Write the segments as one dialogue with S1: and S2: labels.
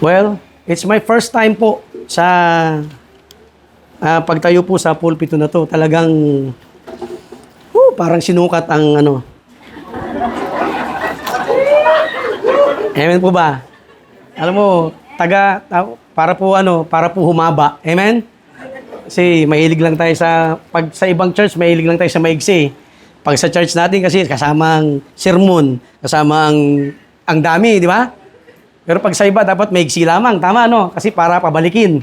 S1: Well, it's my first time po sa pagtayo po sa pulpito na to. Talagang parang sinukat ang ano. Amen po ba? Alam mo, para po humaba. Amen? Kasi mahilig lang tayo pag sa ibang church, mahilig lang tayo sa maigsi. Pag sa church natin kasi kasama ang sermon, kasama ang dami, di ba? Pero pag sa iba, dapat maigsi lamang. Tama, no? Kasi para pabalikin.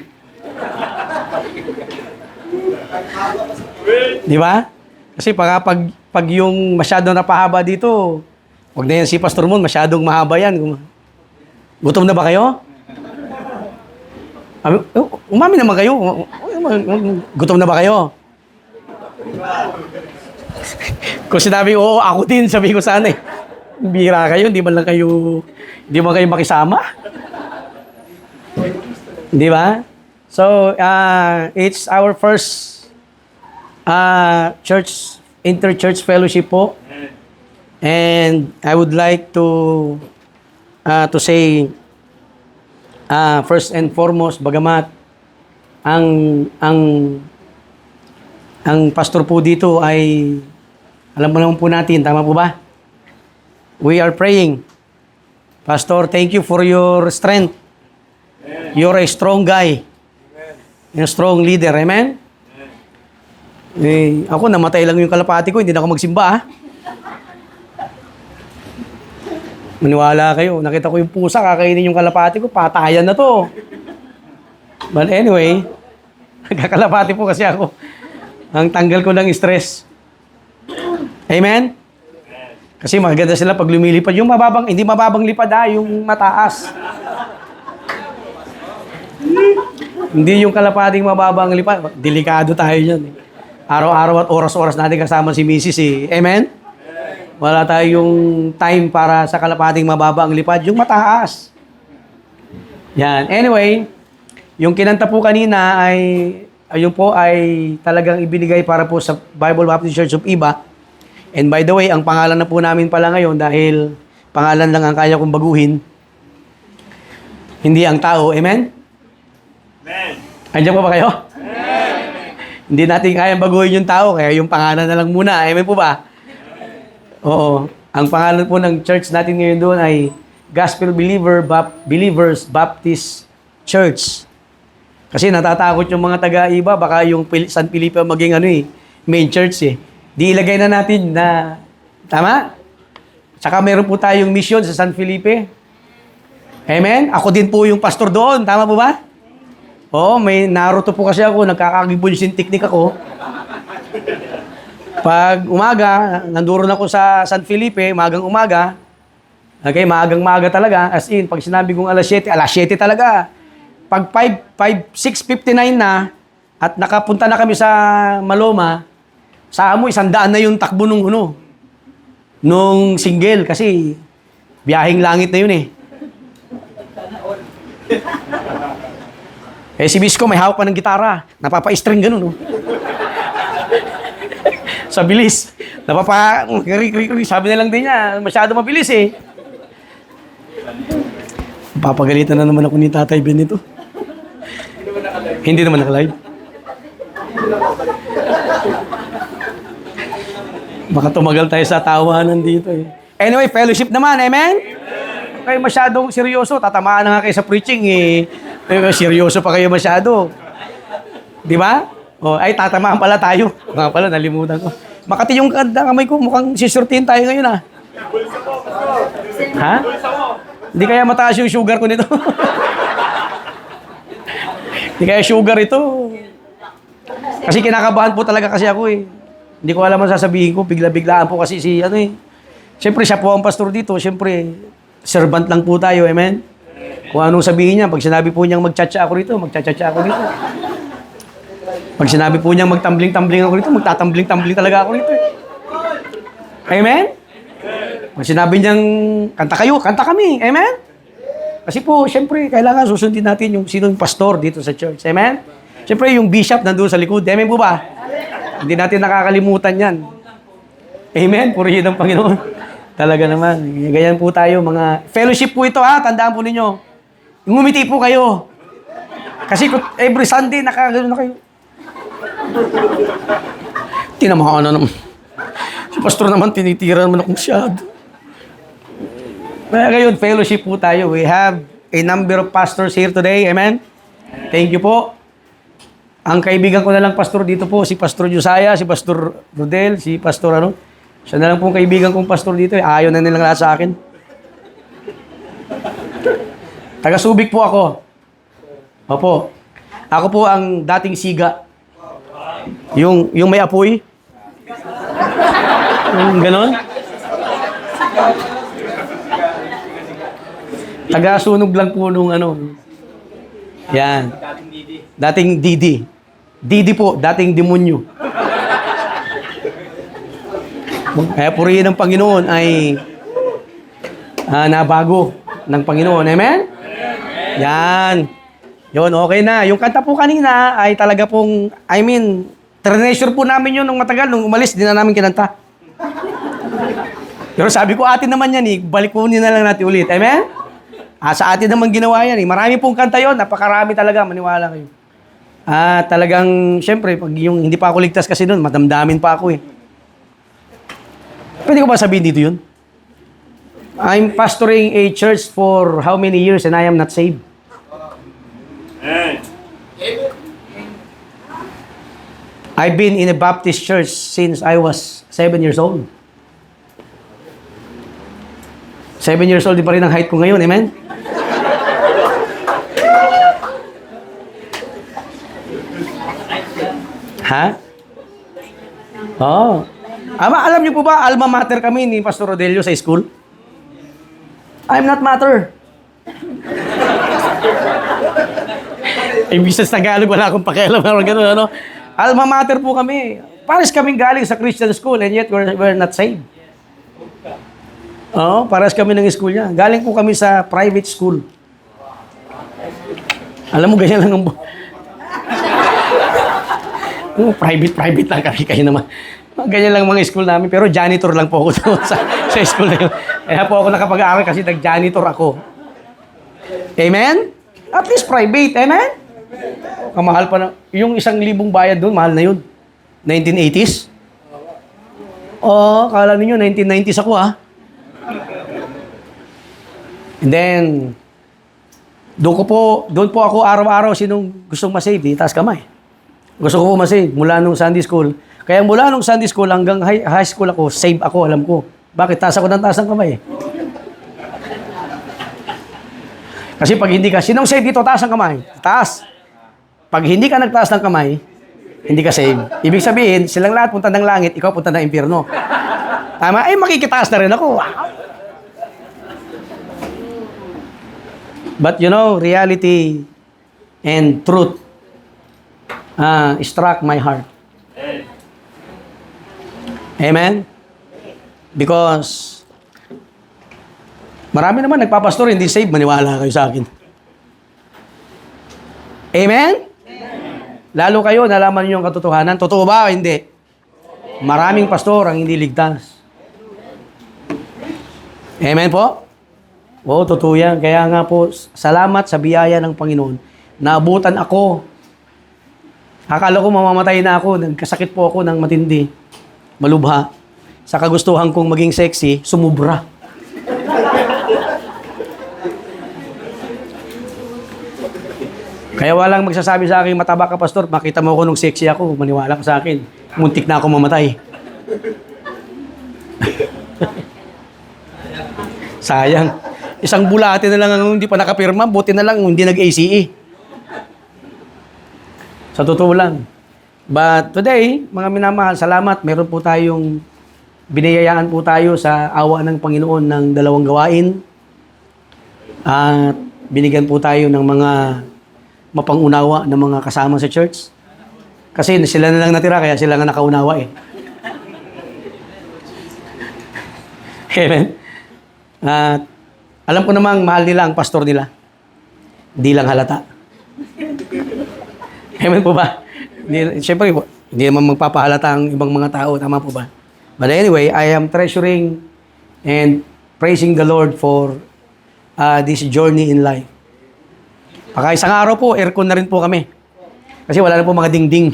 S1: Di ba? Kasi pag yung masyadong napahaba dito, wag na yan si Pastor Mon, masyadong mahaba yan. Gutom na ba kayo? Umami naman kayo. Gutom na ba kayo? Kung sinabi, oo, ako din, sabi ko sana eh. Bira kayo, hindi man kayo makisama. Di ba? So, it's our first inter-church fellowship po. And I would like to say, first and foremost, bagamat ang pastor po dito ay, alam mo naman po natin, tama po ba? We are praying. Pastor, thank you for your strength. Amen. You're a strong guy. Amen. A strong leader. Amen? Amen. Ako, namatay lang yung kalapati ko, hindi na ako magsimba. Maniwala kayo, nakita ko yung pusa, kakainin yung kalapati ko, patayan na to. But anyway, nagkakalapati po kasi ako. Ang tanggal ko ng stress. Amen? Kasi maganda sila pag lumilipad. Yung hindi mababang lipad yung mataas. Hindi yung kalapating mababang lipad. Delikado tayo dyan. Araw-araw at oras-oras natin kasama si Mrs. Amen? Wala tayong time para sa kalapating mababang lipad. Yung mataas. Yan. Anyway, yung kinanta po kanina ayun po ay talagang ibinigay para po sa Bible Baptist Church of Iba. And by the way, ang pangalan na po namin pala ngayon dahil pangalan lang ang kaya kong baguhin. Hindi ang tao. Amen? Amen. Andiyan po ba kayo? Amen. Hindi natin kayang baguhin yung tao, kaya yung pangalan na lang muna. Amen po ba? Oo. Ang pangalan po ng church natin ngayon doon ay Gospel Believers Baptist Church. Kasi natatakot yung mga taga-iba, baka yung San Felipe maging main church Di ilagay na natin na, tama? Tsaka meron po tayong mission sa San Felipe. Amen? Ako din po yung pastor doon. Tama po ba? Oo, may Naruto po kasi ako. Nagkakagibunsin technique ako. Pag umaga, nandoon ako sa San Felipe, magang umaga. Okay, magang-maga talaga. As in, pag sinabi kong alas 7 talaga. Pag 6:59 na, at nakapunta na kami sa Maloma, sa amo, 100 na yung takbo nung single kasi biyaheng langit na yun si Bisco may hawak pa ng gitara. Napapa-string ganun sa bilis. Sabi na lang din niya, masyado mabilis Papagalitan na naman ako ni Tatay Ben nito. Hindi naman naka-live. Baka tumagal tayo sa tawanan dito Anyway, fellowship naman, amen? Okay, masyadong seryoso. Tatamaan na nga kayo sa preaching seryoso pa kayo masyado. Di ba? Tatamaan pala tayo. Nga pala, nalimutan ko. Makati yung kamay ko, mukhang sisurtin tayo ngayon Ha? Hindi kaya mataas yung sugar ko nito. Hindi kaya sugar ito. Kasi kinakabahan po talaga kasi ako Hindi ko alam ang sasabihin ko. Bigla-biglaan po kasi Siyempre, siya po ang pastor dito. Siyempre, servant lang po tayo. Amen? Kung anong sabihin niya, pag sinabi po niyang magtsatsa ako rito, magtsatsa ako rito. Pag sinabi po niyang magtambling-tambling ako rito, magtatambling-tambling talaga ako rito. Amen? Pag sinabi niyang kanta kayo, kanta kami. Amen? Kasi po, siyempre, kailangan susundin natin yung sinong pastor dito sa church. Amen? Siyempre, yung bishop nandun sa likod. Amen po ba? Hindi natin nakakalimutan yan. Amen? Purihin ang Panginoon. Talaga naman. Ganyan po tayo, mga fellowship po ito Tandaan po ninyo. Ngumiti po kayo. Kasi every Sunday, nakagano na kayo. Tinamahan na naman. Si pastor naman, tinitira naman akong masyado. Kaya ngayon, fellowship po tayo. We have a number of pastors here today. Amen? Thank you po. Ang kaibigan ko na lang pastor dito po, si Pastor Josiah, si Pastor Rodel, si Pastor ano. Siya na lang po kaibigan kong pastor dito. Ayaw na nilang lahat sa akin. Taga-Subic po ako. Opo. Ako po ang dating siga. Yung may apoy. Yung ganon. Taga-sunog lang po nung ano. Yan. Dating Didi. Didi po, dating demonyo. Kaya purihin ng Panginoon ay nabago ng Panginoon. Amen? Yan. Yun, okay na. Yung kanta po kanina ay talaga pong, treasure po namin yun nung matagal. Nung umalis, di na namin kinanta. Pero sabi ko, atin naman yan balik po na lang natin ulit. Amen? Sa atin naman ginawa yan Marami pong kanta yun. Napakarami talaga. Maniwala kayo. Talagang, syempre, pag yung hindi pa ako ligtas kasi doon, madamdamin pa ako Pwede ko ba sabihin dito yun? I'm pastoring a church for how many years and I am not saved? I've been in a Baptist church since I was 7 years old. 7 years old, di pa rin ang height ko ngayon. Amen? Ha? Oo. Alam niyo po ba, alma mater kami ni Pastor Rodelio sa school? I'm not matter. Imbis sa Tagalog, wala akong pakialam. Ano? Alma mater po kami. Pares kaming galing sa Christian school and yet we're not saved. Oo, pares kami ng school niya. Galing po kami sa private school. Alam mo, ganyan lang ang... private lang kami. Kayo naman. Ganyan lang mga school namin. Pero janitor lang po ako doon sa school na yun. Kaya po ako nakapag-aaral kasi nag-janitor ako. Amen? At least private. Amen? Kamahal pa na. Yung 1,000 bayad doon, mahal na yun. 1980s? Oo, kala ninyo, 1990s ako And then, doon po ako araw-araw sinong gustong masave, taas kamay. Gusto ko po masave mula nung Sunday school. Kaya mula nung Sunday school hanggang high school ako, save ako, alam ko. Bakit? Taas ako ng taas ng kamay Kasi pag hindi ka, sinong save dito, taas ang kamay? Taas. Pag hindi ka nagtaas ng kamay, hindi ka save. Ibig sabihin, silang lahat punta ng langit, ikaw punta ng impyerno. Tama? Makikitaas na rin ako. Wow! But reality and truth struck my heart. Amen? Because marami naman nagpapastor, hindi saved, maniwala kayo sa akin. Amen? Lalo kayo, nalaman niyo yung katotohanan. Totoo ba o hindi? Maraming pastor ang hindi ligtas. Amen po? Oo, totoo yan. Kaya nga po, salamat sa biyaya ng Panginoon. Naabutan ako. Akala ko mamamatay na ako. Nagkasakit po ako ng matindi. Malubha. Sa kagustuhan kong maging sexy, sumubra. Kaya walang magsasabi sa akin, mataba ka, pastor, makita mo ako nung sexy ako, maniwala ka sa akin. Muntik na ako mamatay. Sayang. Isang bulate na lang ang hindi pa nakapirma, buti na lang hindi nag-ACE. Sa totoo lang. But today, mga minamahal, salamat. Meron po tayong biniyayaan po tayo sa awa ng Panginoon ng 2 gawain. At binigyan po tayo ng mga mapangunawa ng mga kasama sa church. Kasi sila na lang natira, kaya sila nga nakaunawa Amen. At alam ko namang mahal nila ang pastor nila. Hindi lang halata. Amen po ba? Siyempre, hindi naman magpapahalata ang ibang mga tao. Tama po ba? But anyway, I am treasuring and praising the Lord for this journey in life. Baka isang araw po, aircon na rin po kami. Kasi wala na po mga dingding.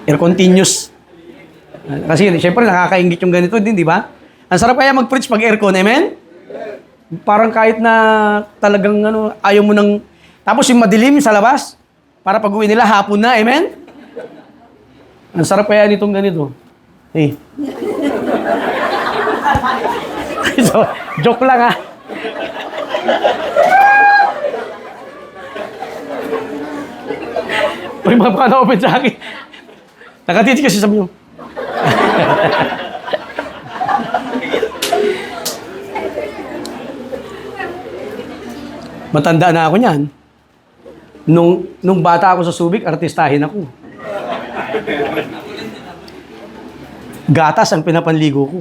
S1: Air continuous. Kasi siyempre nakakaingit yung ganito din, di ba? Ang sarap kaya mag-preach pag aircon, amen? Parang kahit na talagang ayaw mo nang... Tapos yung madilim sa labas, para pag uwi nila, hapon na, amen? Ang sarap kaya nitong ganito. Eh. So, joke lang ha. Uy, mga na-open sa akin. Nakatitig kasi sabi nyo. Matanda na ako niyan. Nung bata ako sa Subic, artistahin ako. Gatas ang pinapanligo ko.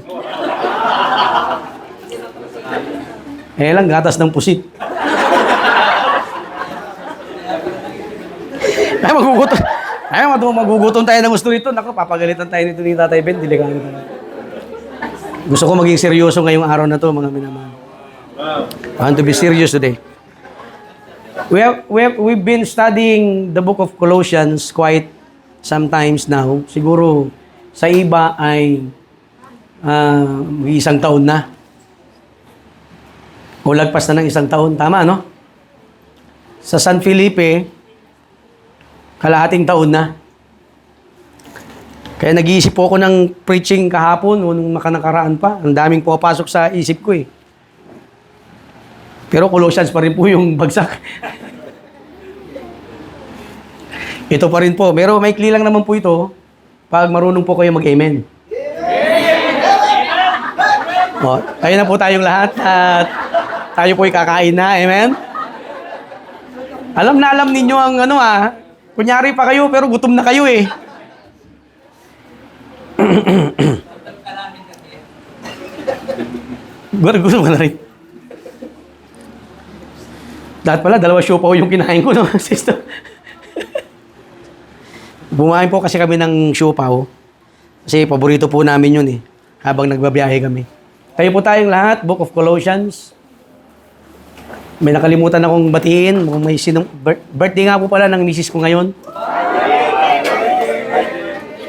S1: Lang, gatas ng pusit. Magugutom tayo ng gusto nito. Naku, papagalitan tayo nito ni Tatay Ben. Delikado tayo. Gusto ko maging seryoso ngayong araw na to, mga minamahal. I want to be serious today. We've been studying the book of Colossians quite sometimes now. Siguro sa iba ay isang taon na. O lagpas na ng isang taon. Tama, no? Sa San Felipe, kalahating taon na. Kaya nag-iisip po ako ng preaching kahapon o nung makanakaraan pa. Ang daming pupasok sa isip ko eh. Pero Colossians pa rin po yung bagsak. Ito pa rin po. Pero maikli lang naman po ito pag marunong po kayo mag-amen. O, tayo na po tayong lahat at tayo po kakain na. Amen? Alam na alam ninyo ang kunyari pa kayo pero gutom na kayo eh. Gusto mo na rin. Dapat pala, 2 siopaw yung kinain ko, no? Sister. Bumain po kasi kami ng siopaw. Kasi paborito po namin yun eh. Habang nagbabiyahe kami. Tayo po tayong lahat, Book of Colossians. May nakalimutan akong batiin. May birthday nga po pala ng misis ko ngayon.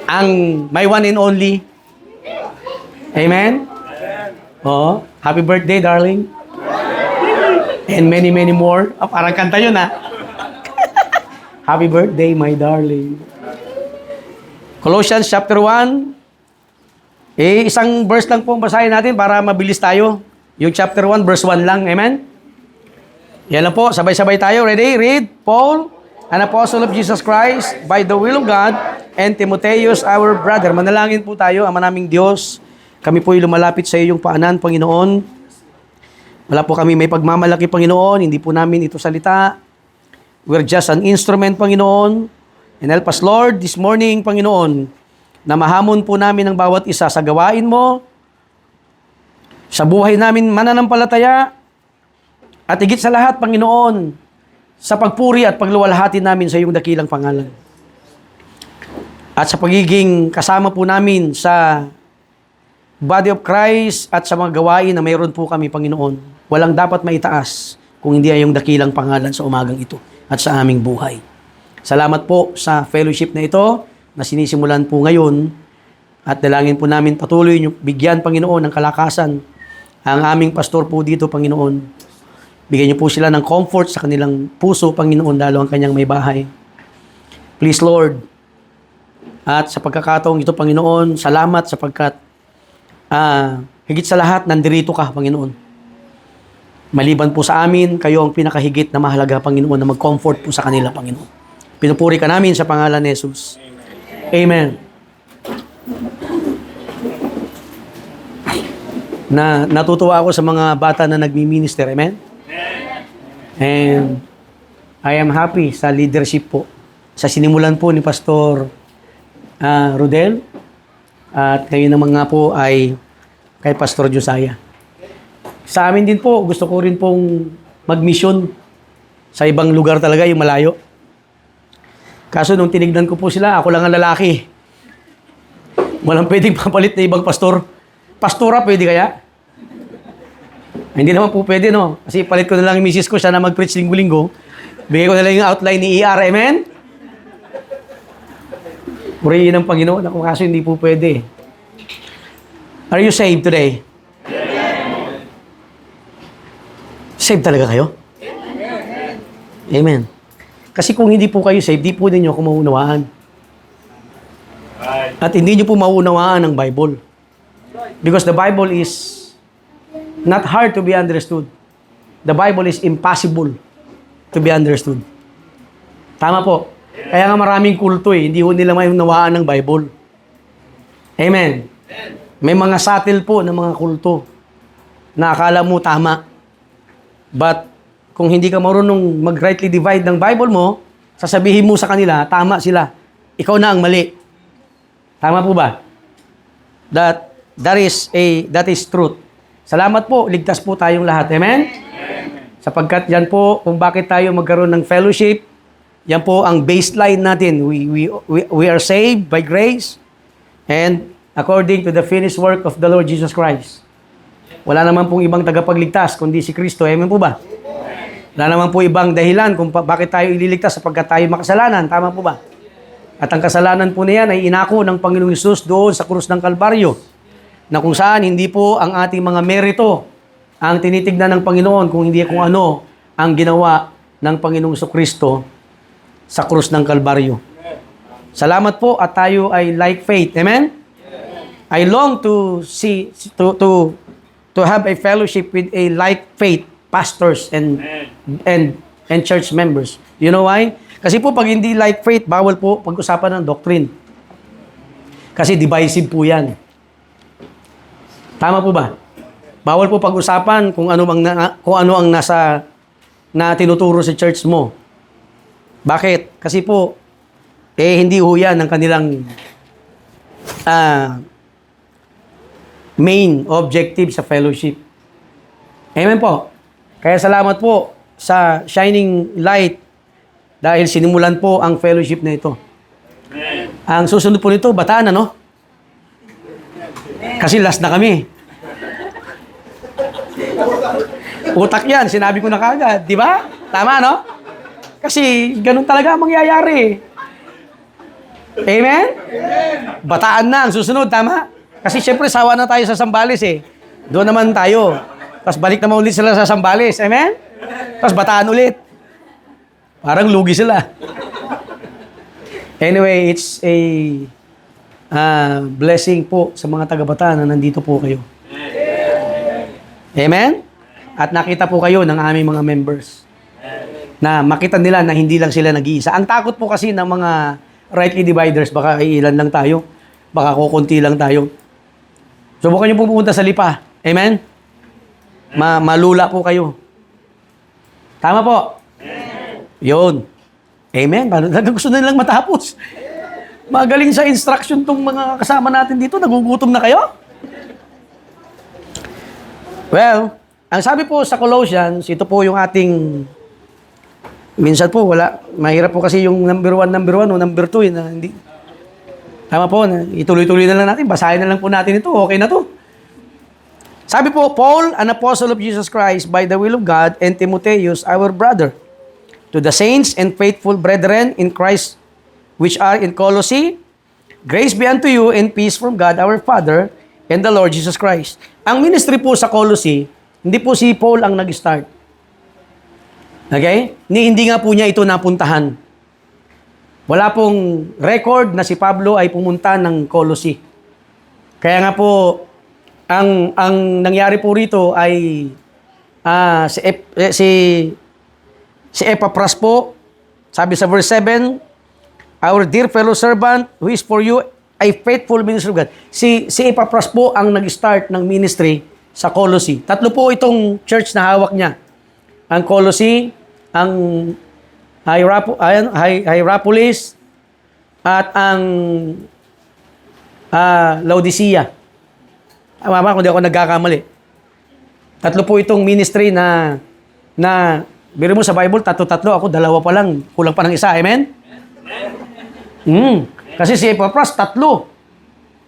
S1: Ang my one and only. Amen? Oo. Happy birthday, darling. And many, many more. Oh, parang kanta yun, ha? Happy birthday, my darling. Colossians chapter 1. Isang verse lang po basahin natin para mabilis tayo. Yung chapter 1, verse 1 lang. Amen? Yan lang po. Sabay-sabay tayo. Ready? Read. Paul, an apostle of Jesus Christ, by the will of God, and Timotheus, our brother. Manalangin po tayo, Ama naming Diyos. Kami po'y lumalapit sa iyong paanan, Panginoon. Wala po kami may pagmamalaki, Panginoon. Hindi po namin ito salita. We're just an instrument, Panginoon. And help us, Lord, this morning, Panginoon, na mahamon po namin ang bawat isa sa gawain mo, sa buhay namin mananampalataya, at higit sa lahat, Panginoon, sa pagpuri at pagluwalhati namin sa iyong dakilang pangalan. At sa pagiging kasama po namin sa body of Christ at sa mga gawain na mayroon po kami, Panginoon, walang dapat maitaas kung hindi ay yung dakilang pangalan sa umagang ito at sa aming buhay. Salamat po sa fellowship na ito na sinisimulan po ngayon at dalangin po namin patuloy niyo bigyan, Panginoon, ng kalakasan ang aming pastor po dito, Panginoon. Bigyan niyo po sila ng comfort sa kanilang puso, Panginoon, lalo ang kanyang may bahay. Please, Lord. At sa pagkakataong ito, Panginoon, salamat sapagkat higit sa lahat, nandirito ka, Panginoon. Maliban po sa amin, kayo ang pinakahigit na mahalaga, Panginoon, na mag-comfort po sa kanila, Panginoon. Pinupuri ka namin sa pangalan ni Jesus. Amen. Natutuwa ako sa mga bata na nagmi-minister. Amen? And I am happy sa leadership po. Sa sinimulan po ni Pastor Rodel. At kayo naman nga po ay kay Pastor Josiah. Sa amin din po, gusto ko rin pong mag-mission sa ibang lugar talaga, yung malayo. Kaso nung tinignan ko po sila, ako lang ang lalaki. Walang pwedeng papalit na ibang pastor. Pastora, pwede kaya? Hindi naman po pwede, no? Kasi palit ko na lang yung misis ko, siya na mag-preach linggo-linggo. Bigay ko na lang yung outline ni ER, amen? Purihin ng Panginoon ako, kaso hindi po pwede. Are you saved today? Saved talaga kayo? Amen. Kasi kung hindi po kayo saved, di po ninyo ako maunawaan. At hindi nyo po maunawaan ang Bible. Because the Bible is not hard to be understood. The Bible is impossible to be understood. Tama po. Kaya nga maraming kulto hindi ho nila maunawaan ng Bible. Amen. May mga subtle po ng mga kulto na akala mo tama. But kung hindi ka marunong mag-rightly divide ng Bible mo, sasabihin mo sa kanila, tama sila. Ikaw na ang mali. Tama po ba? That is truth. Salamat po, ligtas po tayong lahat. Amen? Sapagkat yan po, kung bakit tayo magkaroon ng fellowship, yan po ang baseline natin. We are saved by grace and according to the finished work of the Lord Jesus Christ. Wala naman pong ibang tagapagligtas kundi si Kristo. Amen po ba? Wala naman po ibang dahilan kung bakit tayo ililigtas sapagkat tayo makasalanan. Tama po ba? At ang kasalanan po niyan ay inako ng Panginoong Hesus doon sa krus ng Kalbaryo, na kung saan hindi po ang ating mga merito ang tinitignan ng Panginoon, kung hindi kung ano ang ginawa ng Panginoong Kristo sa krus ng Kalbaryo. Salamat po at tayo ay like faith. Amen? I long to see to have a fellowship with a like faith pastors and church members. You know why? Kasi po pag hindi like faith, bawal po pag-usapan ng doctrine. Kasi divisive po 'yan. Tama po ba? Bawal po pag-usapan kung ano ang nasa na tinuturo sa church mo. Bakit? Kasi po hindi ho 'yan ang kanilang main objective sa fellowship. Amen po. Kaya salamat po sa shining light dahil sinimulan po ang fellowship na ito. Ang susunod po nito, Bataan, ano? Kasi last na kami. Utak yan, sinabi ko na kagad, di ba? Tama, no? Kasi ganun talaga ang mangyayari. Amen? Bataan na ang susunod, tama? Kasi syempre sawa na tayo sa Sambales Doon naman tayo. Tapos balik naman ulit sila sa Sambales. Amen? Tapos Bataan ulit. Parang lugi sila. Anyway, it's a blessing po sa mga taga-Bataan na nandito po kayo. Amen? At nakita po kayo ng aming mga members na makita nila na hindi lang sila nag-iisa. Ang takot po kasi ng mga rightly dividers, baka ilan lang tayo, baka kukunti lang tayo. Subukan niyo po pumunta sa Lipa. Amen? Malula po kayo. Tama po? Yun. Amen. Gusto na nilang matapos. Magaling sa instruction tong mga kasama natin dito. Nagugutom na kayo? Well, ang sabi po sa Colossians, ito po yung ating, minsan po wala, mahirap po kasi yung number 1 o number 2 na hindi. Tama po, ituloy-tuloy na lang natin, basahin na lang po natin ito, okay na to. Sabi po, Paul, an apostle of Jesus Christ by the will of God, and Timotheus, our brother, to the saints and faithful brethren in Christ which are in Colossae, grace be unto you and peace from God our Father and the Lord Jesus Christ. Ang ministry po sa Colossae, hindi po si Paul ang nag-start. Okay? Hindi nga po niya ito napuntahan. Wala pong record na si Pablo ay pumunta ng Colossae. Kaya nga po, ang nangyari po rito ay si Epaphras po, sabi sa verse 7, our dear fellow servant who is for you a faithful minister of God. Si Epaphras po ang nag-start ng ministry sa Colossae. Tatlo po itong church na hawak niya. Ang Colossae, ang Hierapolis, at ang Laodicea. Mama, kung di ako nagkakamali. Tatlo po itong ministry na biro mo sa Bible, tatlo, ako dalawa pa lang, kulang pa ng isa, amen? Kasi si Epaphras, tatlo.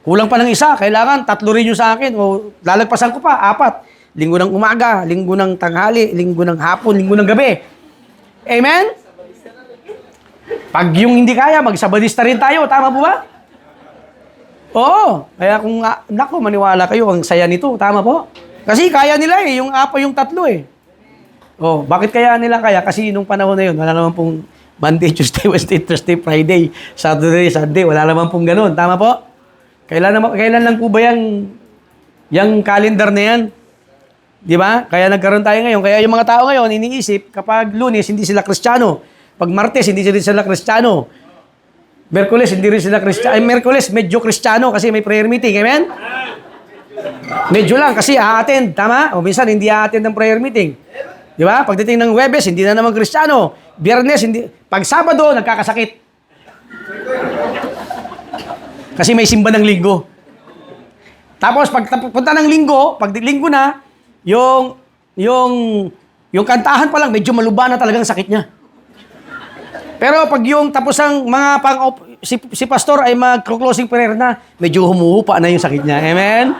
S1: Kulang pa ng isa, kailangan tatlo rin yung sa akin, o lalagpasan ko pa, 4. linggo ng umaga, linggo ng tanghali, linggo ng hapon, linggo ng gabi. Amen? Pag yung hindi kaya, magsabadista rin tayo. Tama po ba? Oo. Kaya kung, naku, maniwala kayo, ang saya nito. Tama po? Kasi kaya nila yung apa yung tatlo Oh, bakit kaya nila kaya? Kasi nung panahon na yun, wala naman pong Monday, Tuesday, Wednesday, Thursday, Friday, Saturday, Sunday. Wala naman pong ganun. Tama po? Kailan lang po ba yung calendar na yan? Di ba? Kaya nagkaroon tayo ngayon. Kaya yung mga tao ngayon, iniisip, kapag Lunes, hindi sila Kristiyano. Pag Martes, hindi sila Kristiyano. Merkules, hindi rin sila Kristiyano. Merkules, medyo Kristiyano kasi may prayer meeting. Amen? Medyo lang kasi a-attend. Tama? O minsan, hindi a-attend ng prayer meeting. Di ba? Pagdating ng Huwebes, hindi na naman Kristiyano. Biyernes, hindi. Pag Sabado, nagkakasakit. Kasi may simba ng linggo. Tapos, pag punta ng linggo, pag linggo na, yung kantahan pa lang, medyo maluba na talagang sakit niya. Pero pag yung tapos ang mga si pastor ay mag-closing prayer na, medyo humuhupa na yung sakit niya. Amen?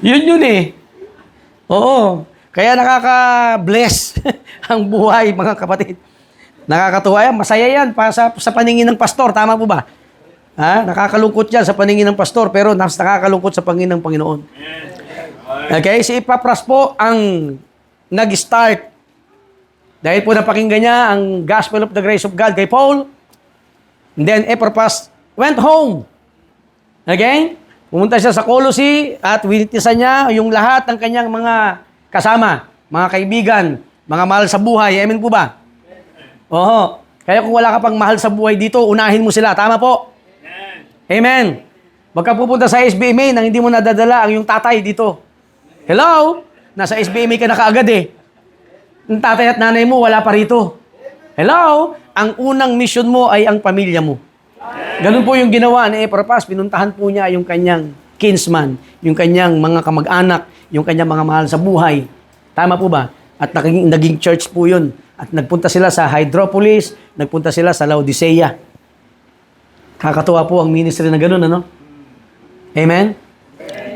S1: Yun Oo. Kaya nakaka-bless ang buhay, mga kapatid. Nakakatuwa yan. Masaya yan sa paningin ng pastor. Tama po ba? Nakakalungkot yan sa paningin ng pastor, pero nakakalungkot sa paningin ng Panginoon. Okay? Si Epapras po ang nag-start. Dahil po napakinggan niya ang gospel of the grace of God kay Paul. And then Epapras went home. Okay? Pumunta siya sa Colossae at winitisan niya yung lahat ng kanyang mga kasama, mga kaibigan, mga mahal sa buhay. Amen po ba? Oo. Kaya kung wala ka pang mahal sa buhay dito, unahin mo sila. Tama po? Amen. Huwag ka pupunta sa SBMA nang hindi mo nadadala ang yung tatay dito. Hello? Nasa SBMA ka na kaagad Ang tatay at nanay mo, wala pa rito. Hello? Ang unang mission mo ay ang pamilya mo. Ganun po yung ginawa ni Epapras. Pinuntahan po niya yung kanyang kinsman, yung kanyang mga kamag-anak, yung kanyang mga mahal sa buhay. Tama po ba? At naging church po yun. At nagpunta sila sa Hydropolis, nagpunta sila sa Laodicea. Kakatuwa po ang ministry na ganun, ano? Amen?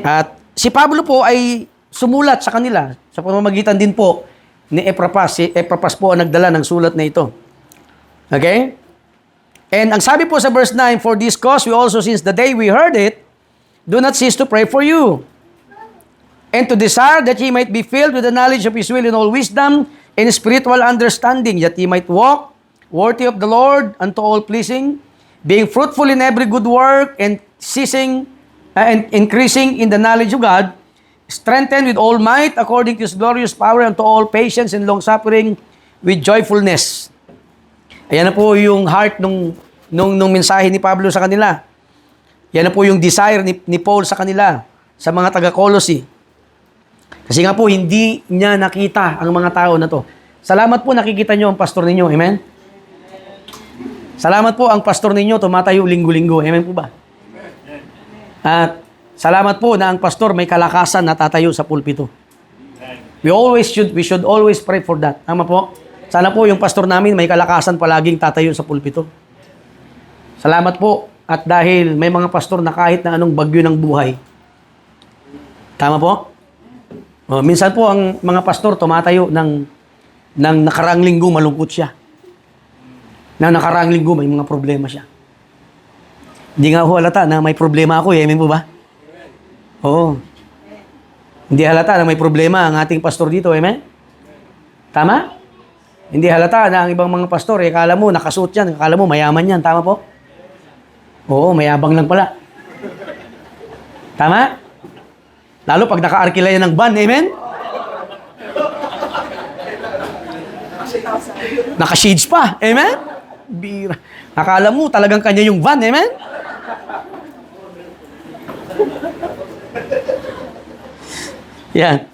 S1: At si Pablo po ay sumulat sa kanila sa pamamagitan din po ni Epapras. Si Epapras po ang nagdala ng sulat na ito. Okay? And ang sabi po sa verse 9, "For this cause we also, since the day we heard it, do not cease to pray for you, and to desire that ye might be filled with the knowledge of His will in all wisdom and spiritual understanding, that ye might walk worthy of the Lord, unto all pleasing, being fruitful in every good work, and increasing in the knowledge of God, strengthened with all might according to His glorious power, unto all patience and long-suffering with joyfulness." Ayan na po yung heart nung mensahe ni Pablo sa kanila. Yan na po yung desire ni Paul sa kanila, sa mga taga-Colossae. Kasi nga po, hindi niya nakita ang mga tao na to. Salamat po, nakikita nyo ang pastor ninyo. Amen? Salamat po, ang pastor ninyo tumatayo linggo-linggo. Amen po ba? At salamat po na ang pastor may kalakasan na tatayo sa pulpito. We should always pray for that. Tama po? Sana po yung pastor namin may kalakasan palaging tatayo sa pulpito. Salamat po. At dahil may mga pastor na kahit na anong bagyo ng buhay. Tama po? Minsan po ang mga pastor tumatayo ng nakaraang linggo malungkot siya. Na nakaraang linggo may mga problema siya. Hindi nga ho halata na may problema ako. Amen po ba? Oo. Hindi halata na may problema ang ating pastor dito. Amen? Tama? Hindi halata na ang ibang mga pastor, kala mo nakasuot yan, kala mo mayaman yan. Tama po? Oo, mayabang lang pala. Tama? Lalo pag naka-arkila yan ng van, amen? Naka-shades pa, amen? Bira. Akala mo talagang kanya yung van, amen? Yan.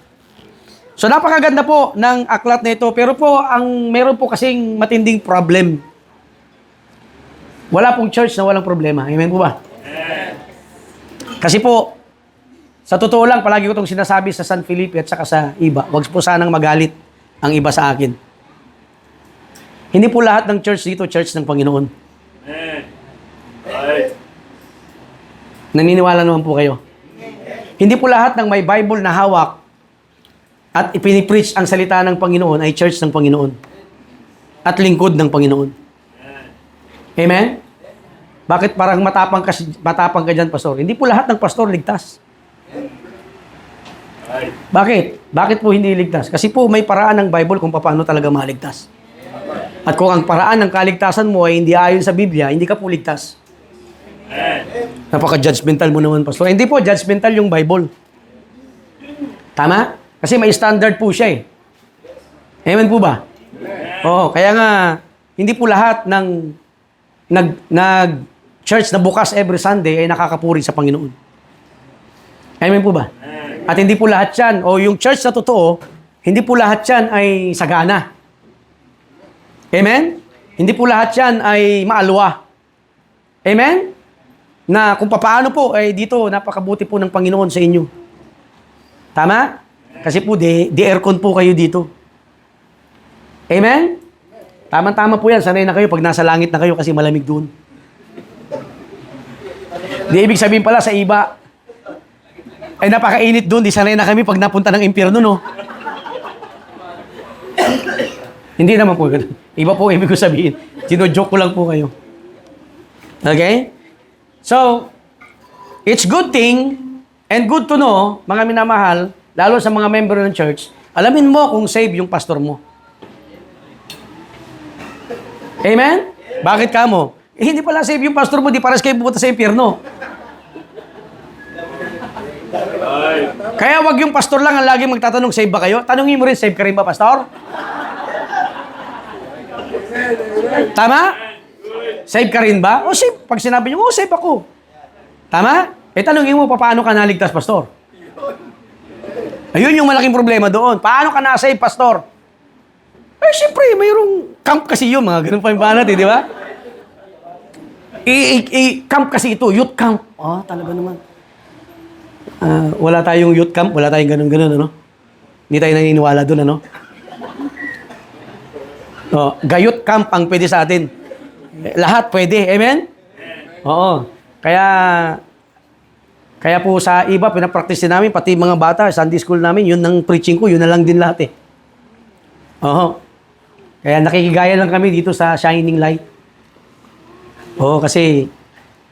S1: So napakaganda po ng aklat na ito, pero po meron po kasing matinding problem. Wala pong church na walang problema. Amen po ba? Kasi po, sa totoo lang, palagi ko itong sinasabi sa San Felipe at saka sa iba, huwag po sanang magalit ang iba sa akin. Hindi po lahat ng church dito, church ng Panginoon. Naniniwala naman po kayo. Hindi po lahat ng may Bible na hawak at ipinipreach ang salita ng Panginoon ay church ng Panginoon at lingkod ng Panginoon. Amen? Bakit parang matapang ka dyan, pastor? Hindi po lahat ng pastor ligtas. Bakit? Bakit po hindi ligtas? Kasi po may paraan ng Bible kung paano talaga maligtas. At kung ang paraan ng kaligtasan mo ay hindi ayon sa Biblia, hindi ka po ligtas. Napaka-judgmental mo naman, pastor. Hindi po, judgmental yung Bible. Tama? Kasi may standard po siya eh. Amen po ba? Oo, kaya nga, hindi po lahat ng church na bukas every Sunday ay nakakapuri sa Panginoon. Amen po ba? At hindi po lahat yan, o yung church na totoo, hindi po lahat yan ay sagana. Amen? Hindi po lahat yan ay maalwa. Amen? Na kung paano po, ay dito, napakabuti po ng Panginoon sa inyo. Tama? Kasi po, di aircon po kayo dito. Amen? Tama-tama po yan. Sanay na kayo pag nasa langit na kayo kasi malamig doon. Di ibig sabihin pala sa iba, ay napakainit doon. Di sanay na kami pag napunta ng impyerno, no? Hindi naman po. Iba po ibig ko sabihin. Sino-joke ko lang po kayo. Okay? So, it's good thing and good to know, mga minamahal, lalo sa mga member ng church, alamin mo kung save yung pastor mo. Amen? Bakit ka mo? Hindi pala save yung pastor mo, di pares kayo pupunta sa impyerno. Kaya wag yung pastor lang ang lagi magtatanong, save ba kayo? Tanungin mo rin, save ka rin ba, pastor? Tama? Save ka rin ba? O save. Pag sinabi niyo, save ako. Tama? Tanungin mo, paano ka naligtas, pastor? Ayun yung malaking problema doon. Paano ka na-save, pastor? Siyempre, mayroong camp kasi yun, mga ganun pa yung natin, di ba? Camp kasi ito, youth camp. Talaga naman. Wala tayong youth camp, wala tayong ganun-ganun, ano? Hindi tayo naniniwala doon, ano? Gayut camp ang pwede sa atin. Lahat pwede, amen? Oo. Kaya po sa iba, pinapractice din namin, pati mga bata, Sunday school namin, yun ang preaching ko, yun na lang din lahat eh. Oo. Kaya nakikigaya lang kami dito sa Shining Light. Oo, kasi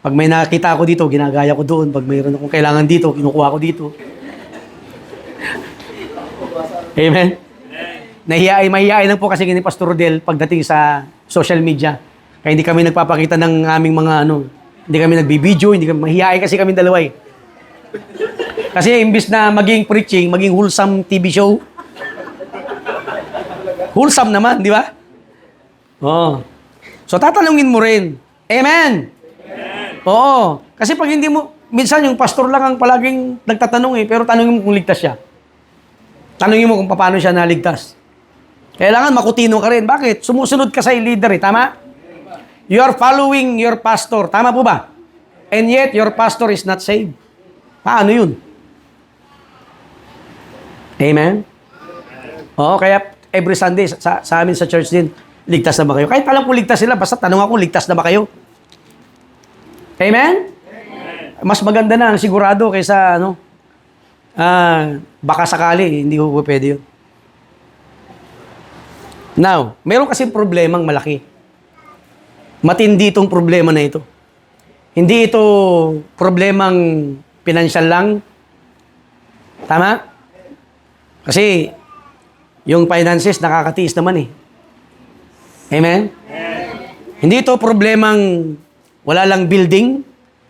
S1: pag may nakita ako dito, ginagaya ko doon. Pag mayroon akong kailangan dito, kinukuha ko dito. Amen? Mahihain lang po kasi ni Pastor Rodel pagdating sa social media. Kaya hindi kami nagpapakita ng aming mga hindi kami nagbibideo, mahihain kasi kami dalawa eh. Kasi imbis na maging preaching, maging wholesome TV show. Wholesome naman, di ba? So tatanungin mo rin. Amen? Oo. Kasi pag hindi mo, minsan yung pastor lang ang palaging nagtatanong eh, pero tanungin mo kung ligtas siya. Tanungin mo kung paano siya naligtas. Kailangan makutino ka rin. Bakit? Sumusunod ka sa leader eh. Tama? You are following your pastor. Tama po ba? And yet, your pastor is not saved. Paano yun? Amen? Oo, kaya every Sunday, sa amin sa church din, ligtas na ba kayo? Kahit alam ko ligtas sila, basta tanong ako, ligtas na ba kayo? Amen? Mas maganda na ang sigurado kaysa, baka sakali, hindi ko pwede yun. Now, meron kasing problemang malaki. Matindi itong problema na ito. Hindi ito problemang pinansyal lang. Tama? Kasi, yung finances, nakakatiis naman eh. Amen? Hindi ito problemang wala lang building.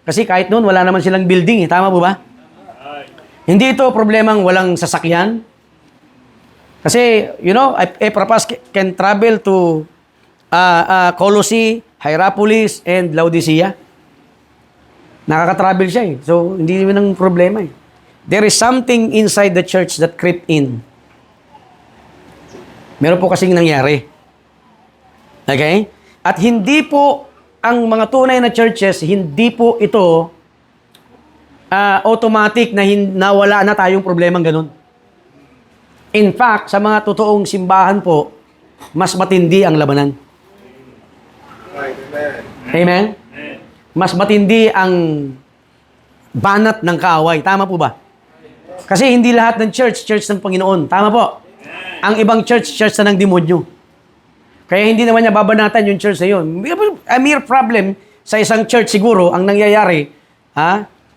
S1: Kasi kahit noon, wala naman silang building eh. Tama po ba? Hindi ito problemang walang sasakyan. Kasi, Epaphras can travel to Colossae, Hierapolis, and Laodicea. Nakaka-travel siya eh. So, hindi naman ang problema eh. There is something inside the church that crept in. Meron po kasing nangyari. Okay? At hindi po, ang mga tunay na churches, hindi po ito automatic na nawala na tayong problemang ganun. In fact, sa mga totoong simbahan po, mas matindi ang labanan. Amen? Mas matindi ang banat ng kaaway. Tama po ba? Kasi hindi lahat ng church ng Panginoon. Tama po. Ang ibang church na ng demonyo. Kaya hindi naman niya babanatan yung church na yun. A mere problem sa isang church siguro, ang nangyayari,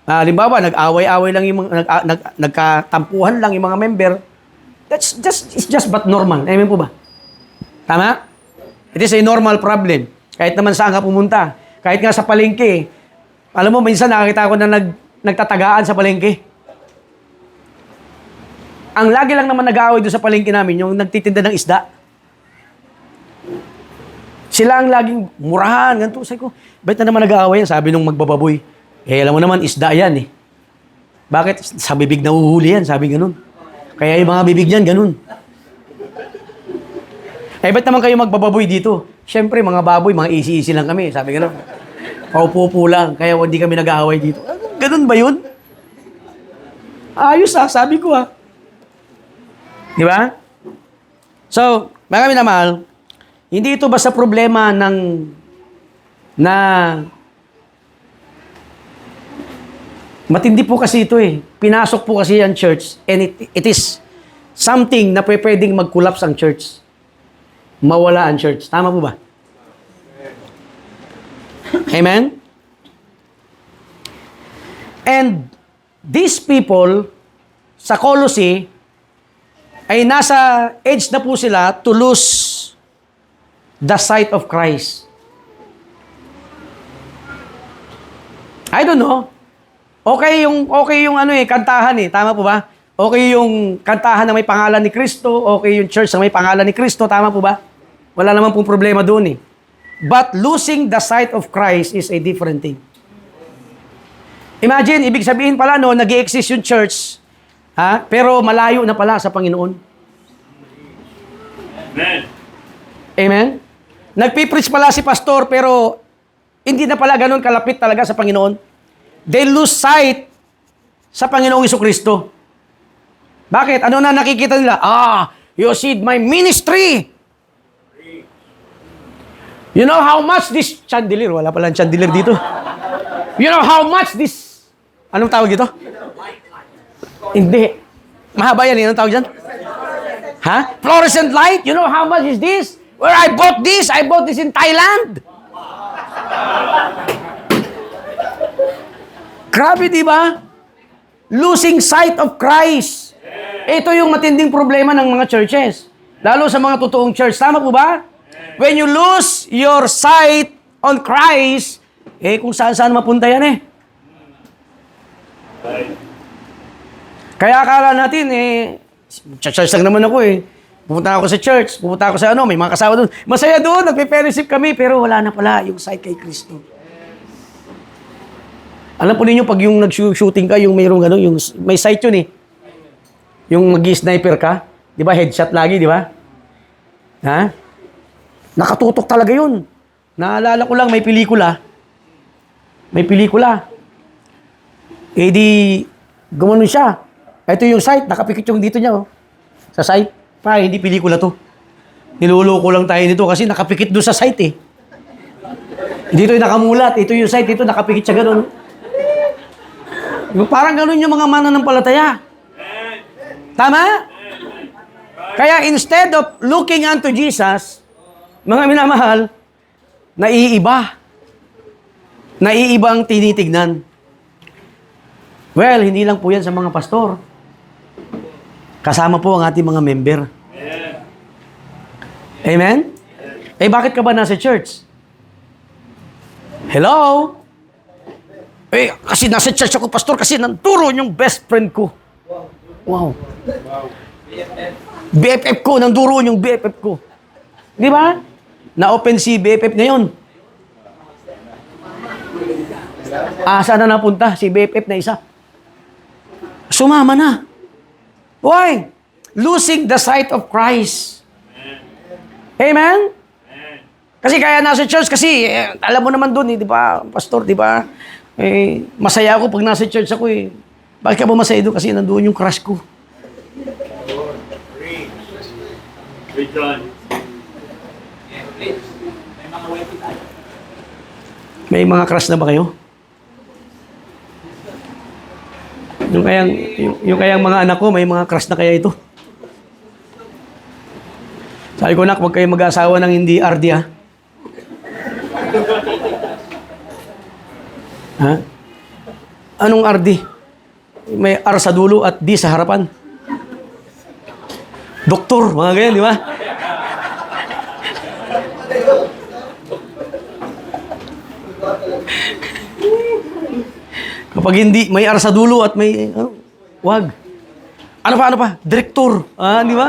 S1: halimbawa, nag-away-away lang yung nagkatampuhan lang yung mga member. It's just but normal. Amen po ba? Tama? It is a normal problem. Kahit naman saan ka pumunta. Kahit nga sa palengke. Alam mo, minsan nakakita ko na nagtatagaan sa palengke. Ang lagi lang naman nag-aaway doon sa palengke namin, yung nagtitinda ng isda. Sila ang laging murahan, ganito. Sabi ko, ba't na naman nag-aaway yan? Sabi nung magbababoy. Alam mo naman, isda yan eh. Bakit? Sa bibig na uhuli yan, sabi ganun. Kaya yung mga bibig niyan, ganun. Ba't naman kayo magbababoy dito? Siyempre, mga baboy, mga easy-easy lang kami. Sabi ganun. Paupo-upo lang, kaya hindi kami nag-aaway dito. Ganun ba yun? Ayos sabi ko Di ba? So, mga minamahal, hindi ito basta problema na matindi po kasi ito Pinasok po kasi ang church and it is something na pwedeng mag-collapse ang church. Mawala ang church. Tama po ba? Amen? And these people sa Colossae ay nasa edge na po sila to lose the sight of Christ. I don't know. Okay yung kantahan Tama po ba? Okay yung kantahan na may pangalan ni Kristo, okay yung church na may pangalan ni Kristo, tama po ba? Wala naman pong problema doon But losing the sight of Christ is a different thing. Imagine, ibig sabihin pala nag-i-exist yung church, pero malayo na pala sa Panginoon.
S2: Amen.
S1: Amen? Nagpipreach pala si pastor, pero hindi na pala ganun kalapit talaga sa Panginoon. They lose sight sa Panginoong Jesucristo. Bakit? Ano na nakikita nila? You see my ministry. You know how much this chandelier, wala palang chandelier dito. You know how much this, anong tawag dito? Hindi. Mahaba yan, anong tawag dyan? Fluorescent light? You know how much is this? Where I bought this in Thailand. Grabe, di ba? Losing sight of Christ. Ito yung matinding problema ng mga churches. Lalo sa mga totoong church. Tama po ba? When you lose your sight on Christ, kung saan-saan mapunta yan Kaya akala natin, church lang naman ako Pupunta ako sa church, pupunta ako sa may mga kasama doon. Masaya doon, nagpe-fellowship kami, pero wala na pala yung sight kay Kristo. Alam po ninyo, pag yung nag-shooting ka, yung mayroong yung may sight yun Yung mag-sniper ka, di ba, headshot lagi, di ba? Nakatutok talaga yun. Naalala ko lang, may pelikula. Di, gumanon siya. Ito yung sight, nakapikit yung dito niya, Sa sight. Hindi pelikula to. Niluloko lang tayo nito kasi nakapikit doon sa sight Dito yung nakamulat. Ito yung sight, dito nakapikit siya gano'n. Parang gano'n yung mga mananampalataya. Tama? Kaya instead of looking unto Jesus, mga minamahal, naiiba. Naiiba ang tinitignan. Well, hindi lang po yan sa mga pastor. Kasama po ang ating mga member. Amen? Bakit ka ba nasa church? Hello? Kasi nasa church ako, pastor, kasi nanturo yung best friend ko. Wow. BFF ko, nanduro yung BFF ko. Di ba? Na-open si BFF ngayon. Saan na napunta si BFF na isa? Sumama na. Why? Losing the sight of Christ. Amen? Kasi kaya nasa church, kasi alam mo naman doon, di ba, pastor, di ba? Masaya ako pag nasa church ako Bakit ka ba masaya doon? Kasi nandoon yung crush ko. May mga crush na ba kayo? Yung kayang mga anak ko, may mga crush na kaya ito. Sabi ko, nak, huwag kayo mag-asawa ng hindi RD, ha? Ha? Anong RD? May R sa dulo at D sa harapan. Doktor, mga ganyan, di ba? Kapag hindi, may R sa dulo at may, wag. Ano pa? Direktor. Di ba?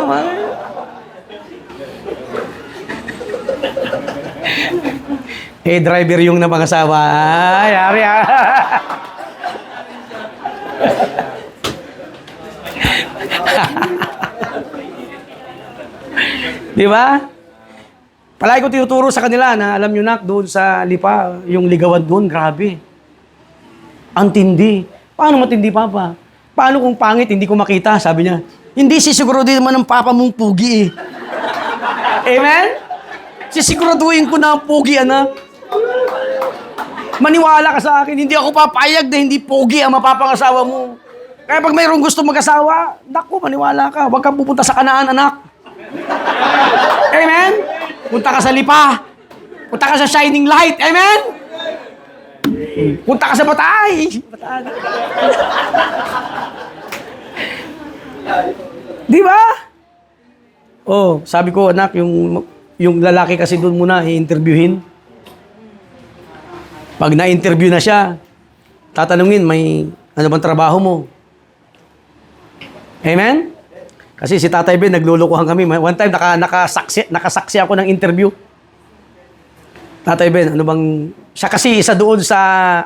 S1: Driver yung napangasawa. Yari, Di ba? Palagi ko tinuturo sa kanila na alam nyo, nak, doon sa Lipa, yung ligawan doon, grabe. Ang tindi. Paano matindi, Papa? Paano kung pangit, hindi ko makita? Sabi niya, hindi, sisiguraduhin naman ng Papa mong pugi, Amen? Sisiguraduhin ko na ang pugi, anak. Maniwala ka sa akin, hindi ako papayag na hindi pugi ang mapapangasawa mo. Kaya pag mayroong gusto mag-asawa, naku, maniwala ka. Huwag kang pupunta sa Kanaan, anak. Amen? Punta ka sa Lipa. Punta ka sa Shining Light. Amen? Punta ka sa Batay. Di ba? Sabi ko, anak, yung lalaki kasi doon muna i-interviewin. Pag na-interview na siya, tatanungin, may ano bang trabaho mo? Amen? Kasi si Tatay Ben, naglulukuhan kami. One time, nakasaksi ako ng interview. Tatay Ben, ano bang... Siya kasi isa doon sa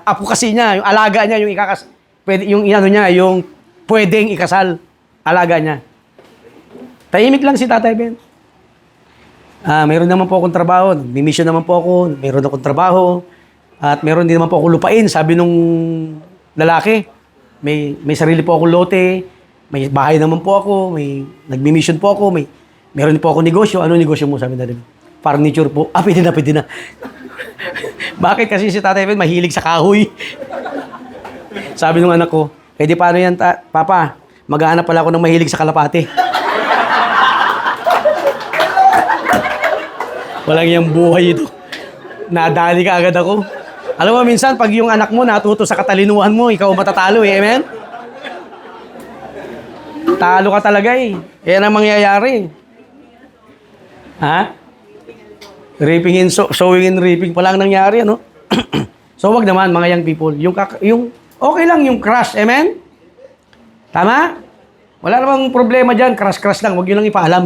S1: apo kasi niya, yung alaga niya, yung pwedeng ikasal. Alaga niya. Tahimik lang si Tatay Ben. Meron naman po akong trabaho. May-mission naman po ako. Meron akong trabaho. At meron din naman po ako lupain. Sabi nung lalaki, may sarili po akong lote. May bahay naman po ako, nagmi-mission po ako, meron po ako negosyo. Ano negosyo mo? Sabi na rin. Furniture po. Pwede na. Bakit? Kasi si Tatay Ben mahilig sa kahoy. Sabi ng anak ko, di paano yan, Papa? Maghahanap pala ako ng mahilig sa kalapate. Walang yung buhay ito. Nadali ka agad ako. Alam mo, minsan, pag yung anak mo natuto sa katalinuhan mo, ikaw matatalo, Amen? Talo ka talaga, Yan ang mangyayari. Ha? Reaping and sowing and reaping pa lang nangyari, ano? So, wag naman, mga young people. Yung okay lang yung crush, Amen? Tama? Wala namang problema dyan. Crush lang. Wag yun lang ipaalam.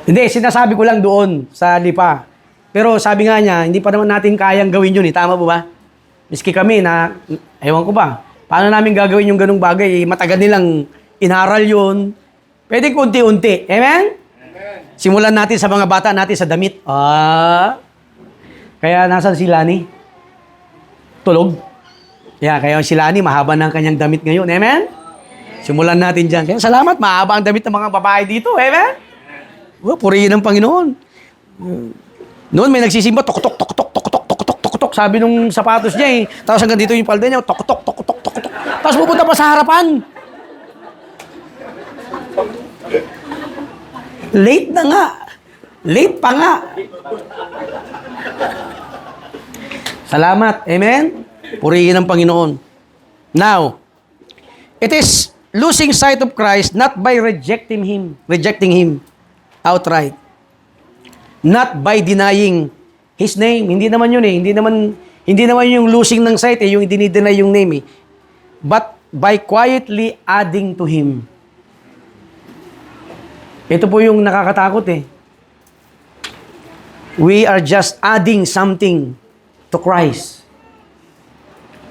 S1: Hindi, sinasabi ko lang doon sa Lipa. Pero sabi nga niya, hindi pa naman natin kayang gawin yun, Tama po ba? Miski kami na, ewan ko ba, paano namin gagawin yung ganung bagay? Matagal nilang inaral yun. Pwede unti-unti. Amen? Simulan natin sa mga bata natin sa damit. Kaya nasan si Lani? Tulog. Kaya si Lani, mahaba na ang kanyang damit ngayon. Amen? Simulan natin dyan. Kaya salamat, mahaba ang damit ng mga babae dito. Amen? Purihin ang Panginoon. Noon may nagsisimba, tok-tok. Sabi nung sapatos niya Tapos hanggang dito yung palda niya, tok-tok. Tapos pupunta pa sa harapan. Late na nga. Late pa nga. Salamat. Amen? Purihin ang Panginoon. Now, it is losing sight of Christ not by rejecting Him outright. Not by denying His name. Hindi naman yun Hindi naman yung losing ng sight yung dinideny yung name But by quietly adding to Him. Ito po yung nakakatakot We are just adding something to Christ.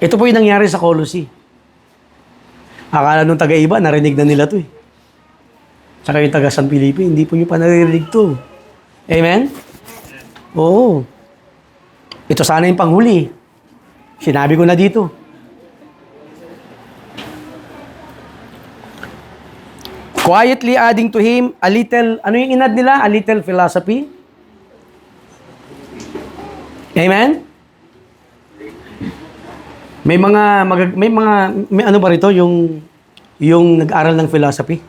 S1: Ito po yung nangyari sa Colossae. Akala nung taga-iba, narinig na nila to Saka yung taga San Felipe, hindi po nyo pa naririnig to. Amen? Oo. Ito sana yung panghuli. Sinabi ko na dito. Quietly adding to Him a little, ano yung inad nila? A little philosophy. Amen? may ano ba rito yung nag-aral ng philosophy?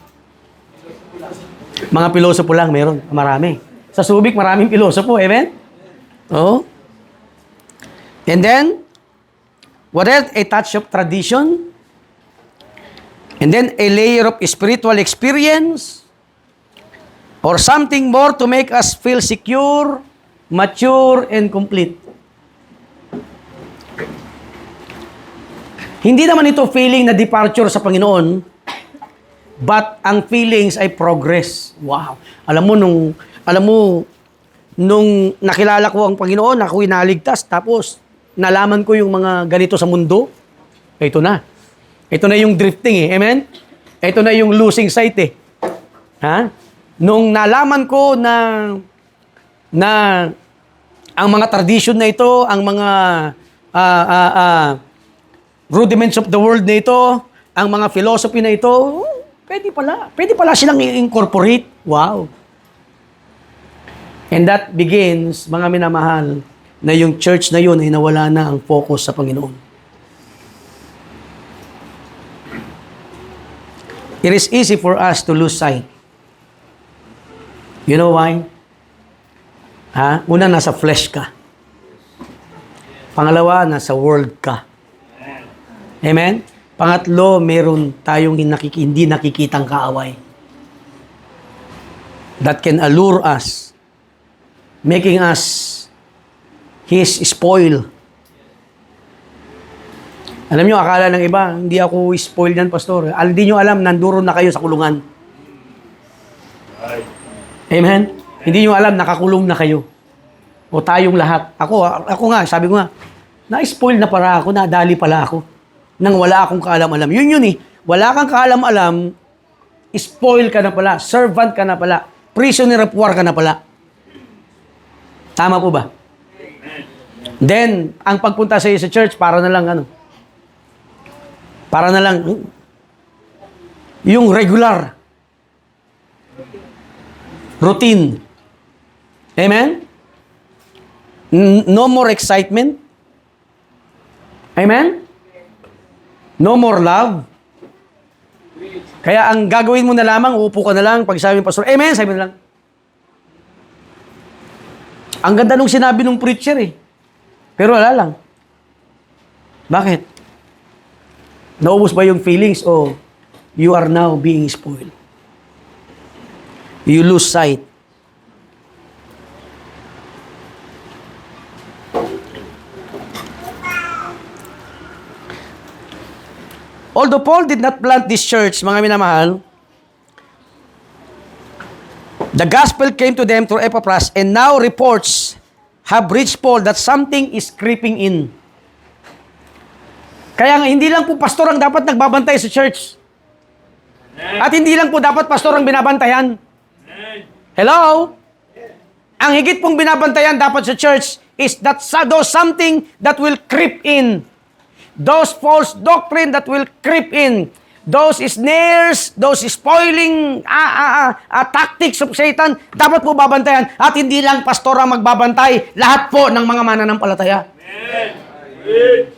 S1: Mga pilosopo lang meron, marami. Sa Subic maraming pilosopo, amen? Oh. And then what else? A touch of tradition. And then a layer of spiritual experience or something more to make us feel secure, mature, and complete. Hindi naman ito feeling na departure sa Panginoon, but ang feelings ay progress. Wow. Alam mo, nung nakilala ko ang Panginoon, ako'y naligtas, tapos nalaman ko yung mga ganito sa mundo, ito na. Ito na yung drifting eh. Amen? Ito na yung losing sight eh. Ha? Nung nalaman ko na ang mga tradition na ito, ang mga rudiments of the world na ito, ang mga philosophy na ito, pwede pala silang i-incorporate. Wow. And that begins, mga minamahal, na yung church na yun ay nawala na ang focus sa Panginoon. It is easy for us to lose sight. You know why? Una, nasa flesh ka. Pangalawa, nasa world ka. Amen? Pangatlo, meron tayong hindi nakikitang kaaway that can allure us, making us his spoil. Alam nyo, akala ng iba, hindi ako spoil yan, pastor. Hindi nyo alam, nanduron na kayo sa kulungan. Amen? Hindi nyo alam, nakakulong na kayo. O tayong lahat. Ako nga, sabi ko nga, na-spoil na para ako, nadali pala ako. Nang wala akong kaalam-alam. Yun eh. Wala kang kaalam-alam, spoil ka na pala, servant ka na pala, prisoner of war ka na pala. Tama po ba? Then, ang pagpunta sa iyo sa church, para na lang yung regular routine. Amen? No more excitement. Amen? No more love. Kaya ang gagawin mo na lamang, uupo ka na lang, pag sabi ng pastor, amen, sabi na lang. Ang ganda nung sinabi ng preacher eh. Pero wala lang. Bakit? Naubos ba yung feelings o you are now being spoiled? You lose sight. Although Paul did not plant this church, mga minamahal, the gospel came to them through Epaphras, and now reports have reached Paul that something is creeping in. Kaya nga, hindi lang po pastor ang dapat nagbabantay sa church. At hindi lang po dapat pastor ang binabantayan. Hello? Ang higit pong binabantayan dapat sa church is that something that will creep in. Those false doctrine that will creep in. Those snares, those spoiling tactics of Satan, dapat po babantayan. At hindi lang pastor ang magbabantay, lahat po ng mga mananampalataya. Amen.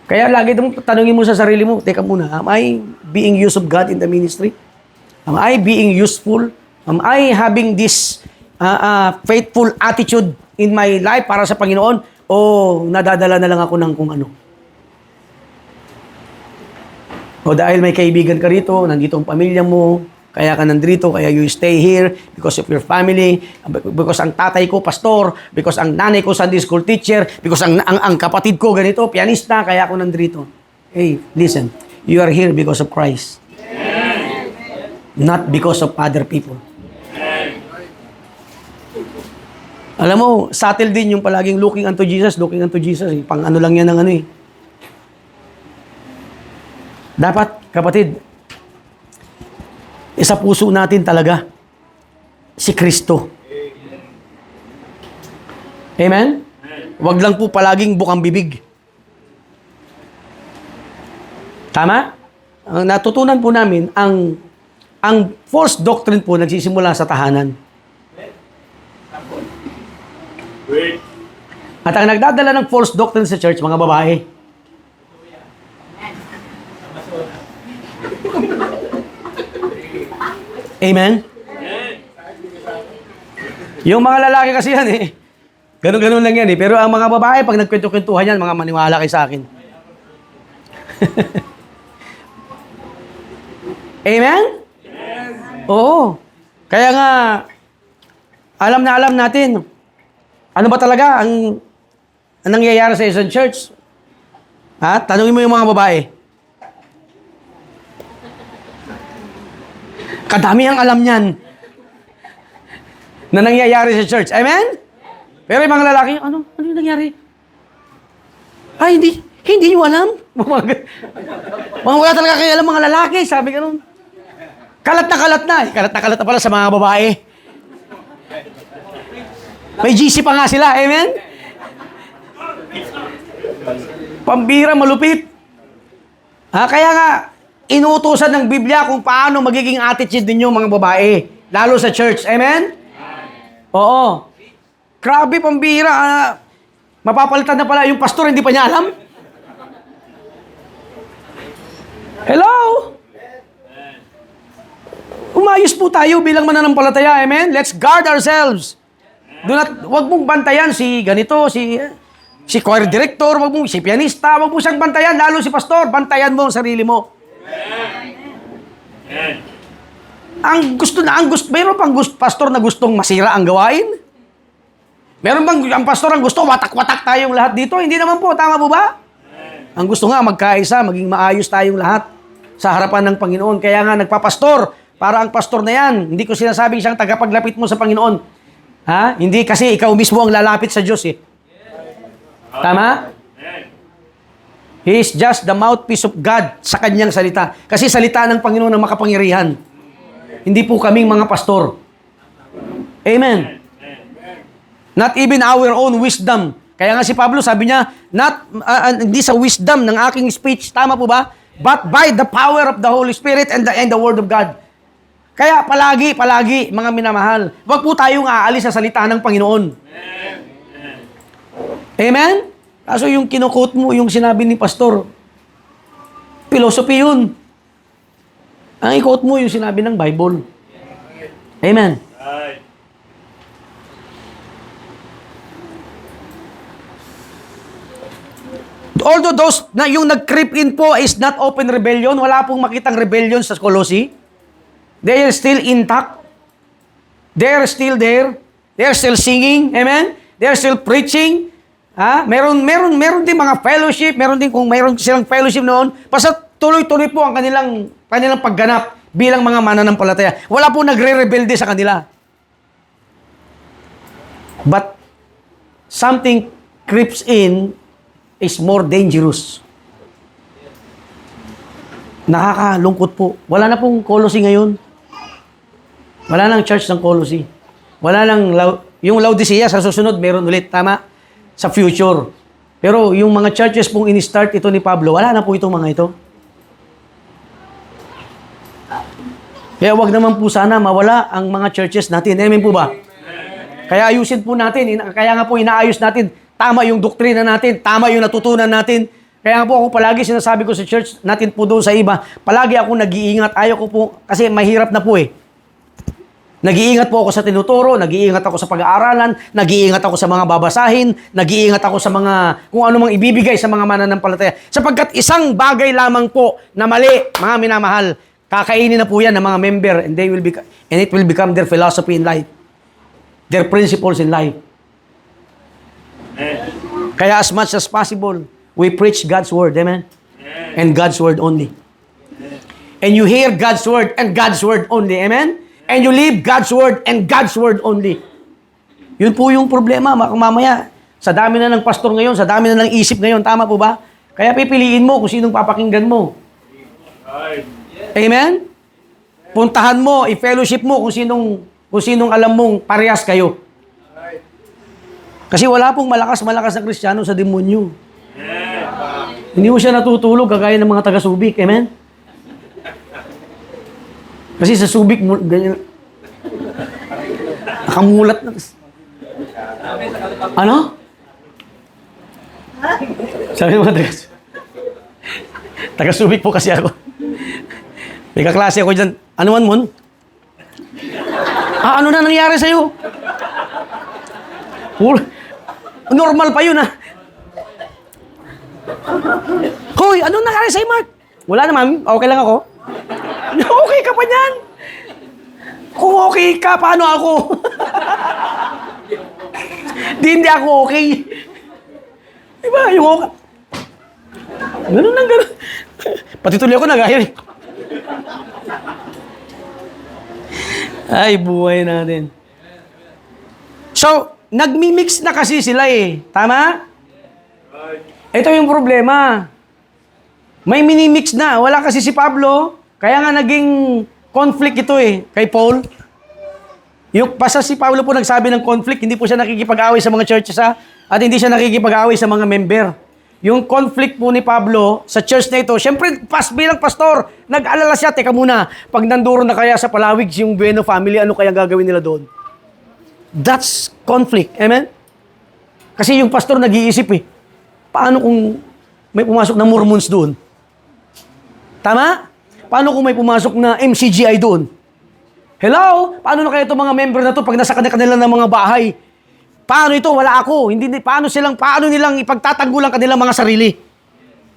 S1: Kaya lagi tanungin mo sa sarili mo, teka muna, am I being used of God in the ministry? Am I being useful? Am I having this faithful attitude in my life para sa Panginoon? O nadadala na lang ako ng kung ano? O dahil may kaibigan ka rito, nandito ang pamilya mo, kaya ka nandito, kaya you stay here because of your family, because ang tatay ko pastor, because ang nanay ko Sunday school teacher, because ang kapatid ko ganito, pianista, kaya ako nandito. Hey, listen, you are here because of Christ. Amen. Not because of other people. Amen. Alam mo, subtle din yung palaging looking unto Jesus. Eh. Pang ano lang yan ng ano eh. Dapat, kapatid, sa puso natin talaga, si Kristo. Amen? Huwag lang po palaging bukang bibig. Tama? Ang natutunan po namin, ang false doctrine po nagsisimula sa tahanan. At ang nagdadala ng false doctrine sa church, mga babae. Amen? Yung mga lalaki kasi yan eh. Ganun-ganun lang yan eh. Pero ang mga babae, pag nagkwento-kwentuhan yan, mga maniwala kayo sa akin. Amen? Oo. Kaya nga, alam na alam natin, ano ba talaga ang nangyayari sa isang church? Ha? Tanungin mo yung mga babae. Kadami ang alam niyan na nangyayari sa church. Amen? Pero yung mga lalaki, ano yung nangyari? Ay, hindi nyo alam. Mga wala talaga kayo alam mga lalaki. Sabi ganun. Kalat na kalat na. Kalat na kalat na pala sa mga babae. May GC pa nga sila. Amen? Pambira, malupit. Kaya nga, inuutosan ng Biblia kung paano magiging attitude ninyo mga babae. Lalo sa church. Amen? Oo. Grabe, pambira. Mapapalitan na pala. Yung pastor, hindi pa niya alam. Hello? Umayos po tayo bilang mananampalataya. Amen? Let's guard ourselves. Wag mong bantayan si ganito, si choir director, si pianista, wag mo siyang bantayan, lalo si pastor, bantayan mo ang sarili mo. Mayroon pang pastor na gustong masira ang gawain? Meron bang ang pastor ang gusto, watak-watak tayong lahat dito? Hindi naman po, tama po ba? Ang gusto nga, magkaisa, maging maayos tayong lahat sa harapan ng Panginoon. Kaya nga, nagpapastor, para ang pastor na yan. Hindi ko sinasabing siyang tagapaglapit mo sa Panginoon. Hindi kasi ikaw mismo ang lalapit sa Diyos eh. Tama? He is just the mouthpiece of God sa kanyang salita. Kasi salita ng Panginoon ang makapangyarihan. Hindi po kaming mga pastor. Amen. Not even our own wisdom. Kaya nga si Pablo sabi niya, hindi sa wisdom ng aking speech, tama po ba? But by the power of the Holy Spirit and the Word of God. Kaya palagi, mga minamahal, huwag po tayong aalis sa salita ng Panginoon. Amen? Kaso yung kinukot mo, yung sinabi ni Pastor, philosophy yun. Ang ikot mo yung sinabi ng Bible. Amen? Although yung nag-creep in po is not open rebellion, wala pong makitang rebellion sa Colossae. They are still intact. They are still there. They are still singing. Amen? They are still preaching. Meron din mga fellowship. Meron silang fellowship noon. Basta tuloy-tuloy po ang kanilang pagganap bilang mga mananampalataya. Wala po nagre-rebelde sa kanila. But something creeps in is more dangerous. Nakakalungkot po. Wala na pong Colossae ngayon. Wala nang church ng Colossae. Wala nang, yung Laodicea sa susunod, meron ulit, tama? Sa future. Pero yung mga churches pong in-start ito ni Pablo, wala na po itong mga ito. Kaya wag naman po sana mawala ang mga churches natin. Amen po ba? Kaya ayusin po natin. Kaya nga po inaayos natin. Tama yung doktrina natin. Tama yung natutunan natin. Kaya nga po ako palagi sinasabi ko sa church natin po doon sa iba, palagi ako nag-iingat. Ayaw ko po, kasi mahirap na po eh. Nag-iingat po ako sa tinuturo, nag-iingat ako sa pag-aaralan, nag-iingat ako sa mga babasahin, nag-iingat ako sa mga, kung ano mang ibibigay sa mga mananampalataya. Sapagkat isang bagay lamang po na mali, mga minamahal, kakainin na po yan ng mga member and it will become their philosophy in life. Their principles in life. Kaya as much as possible, we preach God's Word, amen? And God's Word only. And you hear God's Word and God's Word only, amen? And you live God's Word and God's Word only. Yun po yung problema, mamaya. Sa dami na ng pastor ngayon, sa dami na ng isip ngayon, tama po ba? Kaya pipiliin mo kung sinong papakinggan mo. Amen? Puntahan mo, i-fellowship mo kung sinong alam mong parehas kayo. Kasi wala pong malakas na Kristiyano sa demonyo. Hindi mo siya natutulog kagaya ng mga taga-Subic. Amen? Kasi sa Subic, ganyan, nakamulat na. Ano? Sabi ng mga taga-Subic. Taga-Subic po kasi ako. May kaklase ako dyan. Ano man, Mon? Ano na nangyari sa'yo? Normal pa yun, ha? Hoy, ano nangyari sa'yo, Mark? Wala naman. Okay lang ako. Okay ka pa niyan. Kung okay ka, paano ako? Hindi ako okay. Diba? Yung okay. Ganun lang, ganun. Pati tuloy ako nagaya. Ay, buhay natin. So, nagmi-mix na kasi sila eh. Tama? Ito yung problema. May mini-mix na. Wala kasi si Pablo. Kaya nga naging conflict ito eh. Kay Paul. Yung basta si Pablo po nagsabi ng conflict, hindi po siya nakikipag-away sa mga churches ha? At hindi siya nakikipag-away sa mga member. Yung conflict po ni Pablo sa church na ito, syempre bilang pastor, nag-alala siya, teka muna, pag nanduro na kaya sa Palawig yung Bueno family, ano kaya gagawin nila doon? That's conflict. Amen? Kasi yung pastor nag-iisip eh, paano kung may pumasok na Mormons doon? Tama? Paano kung may pumasok na MCGI doon? Hello? Paano na kaya itong mga member na to pag nasa kanila ng mga bahay? Paano ito? Wala ako. Paano nilang ipagtatanggol ang kanilang mga sarili?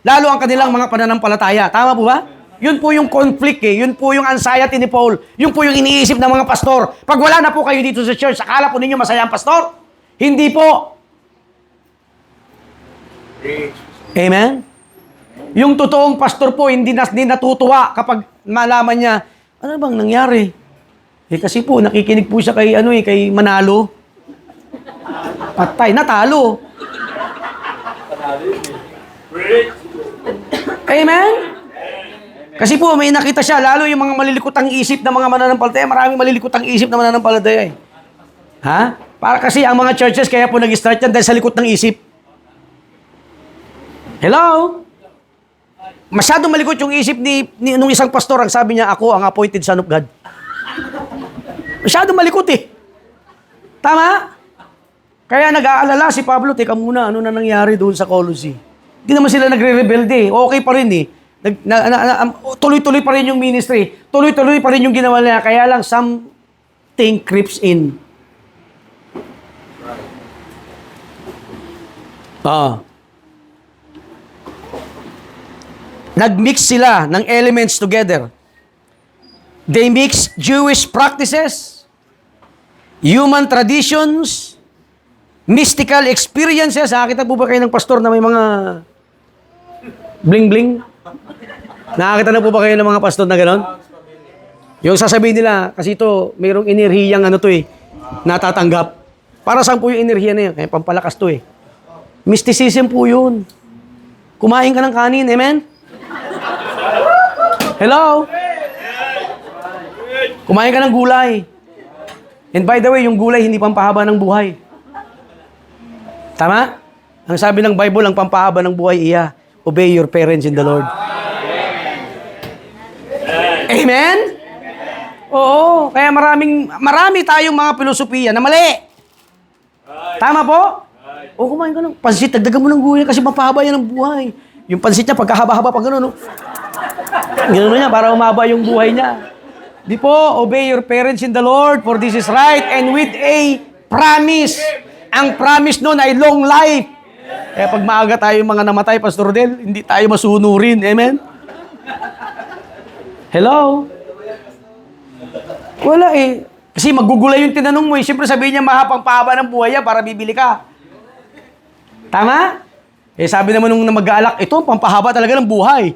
S1: Lalo ang kanilang mga pananampalataya. Tama po ba? Yun po yung conflict eh. Yun po yung anxiety ni Paul. Yun po yung iniisip ng mga pastor. Pag wala na po kayo dito sa church, akala po ninyo masaya ang pastor? Hindi po. Amen? Yung totoong pastor po, hindi natutuwa kapag malaman niya, ano bang nangyari? Eh kasi po, nakikinig po siya kay, kay Manalo. Patay, natalo. Amen? Kasi po, may nakita siya, lalo yung mga malilikutang isip ng mga mananampalataya, maraming malilikutang isip na mananampalataya eh. Ha? Para kasi ang mga churches, kaya po nag-start yan dahil sa likot ng isip. Hello? Masyadong malikot yung isip nung isang pastor, ang sabi niya, ako ang appointed son of God. Masyadong malikot eh. Tama? Kaya nag-aalala si Pablo, teka muna, ano na nangyari doon sa Colossae? Hindi naman sila nagre-rebelde. Okay pa rin eh. Tuloy-tuloy pa rin yung ministry. Tuloy-tuloy pa rin yung ginawa nila. Kaya lang something creeps in. Nag-mix sila ng elements together. They mix Jewish practices, human traditions, mystical experiences. Nakakita po ba kayo ng pastor na may mga bling-bling? Nakakita na po ba kayo ng mga pastor na gano'n? Yung sasabihin nila, kasi ito, mayroong enerhiyang natatanggap. Para saan po yung enerhiya na yun? Kaya pampalakas to eh. Mysticism po yun. Kumain ka ng kanin, amen? Hello? Kumain ka ng gulay. And by the way, yung gulay hindi pampahaba ng buhay. Tama? Ang sabi ng Bible, ang pampahaba ng buhay obey your parents in the Lord. Amen? Oo. Kaya marami tayong mga filosofiya na mali. Tama po? O kumain ka ng pansit, dagdagan mo ng gulay kasi pampahaba yan ng buhay. Yung pansit niya, pagkahaba-haba, pag gano'n, gano'n niya, para umaba yung buhay niya. Di po, obey your parents in the Lord, for this is right, and with a promise. Ang promise nun ay long life. Kaya pag maaga tayo mga namatay, Pastor Del, hindi tayo masunurin. Amen? Hello? Wala eh. Kasi magugulay yung tinanong mo eh. Siyempre sabihin niya, mahapang-pahaba ng buhay niya para bibili ka. Tama? Eh sabi naman nung mag-aalak, ito, pampahaba talaga ng buhay.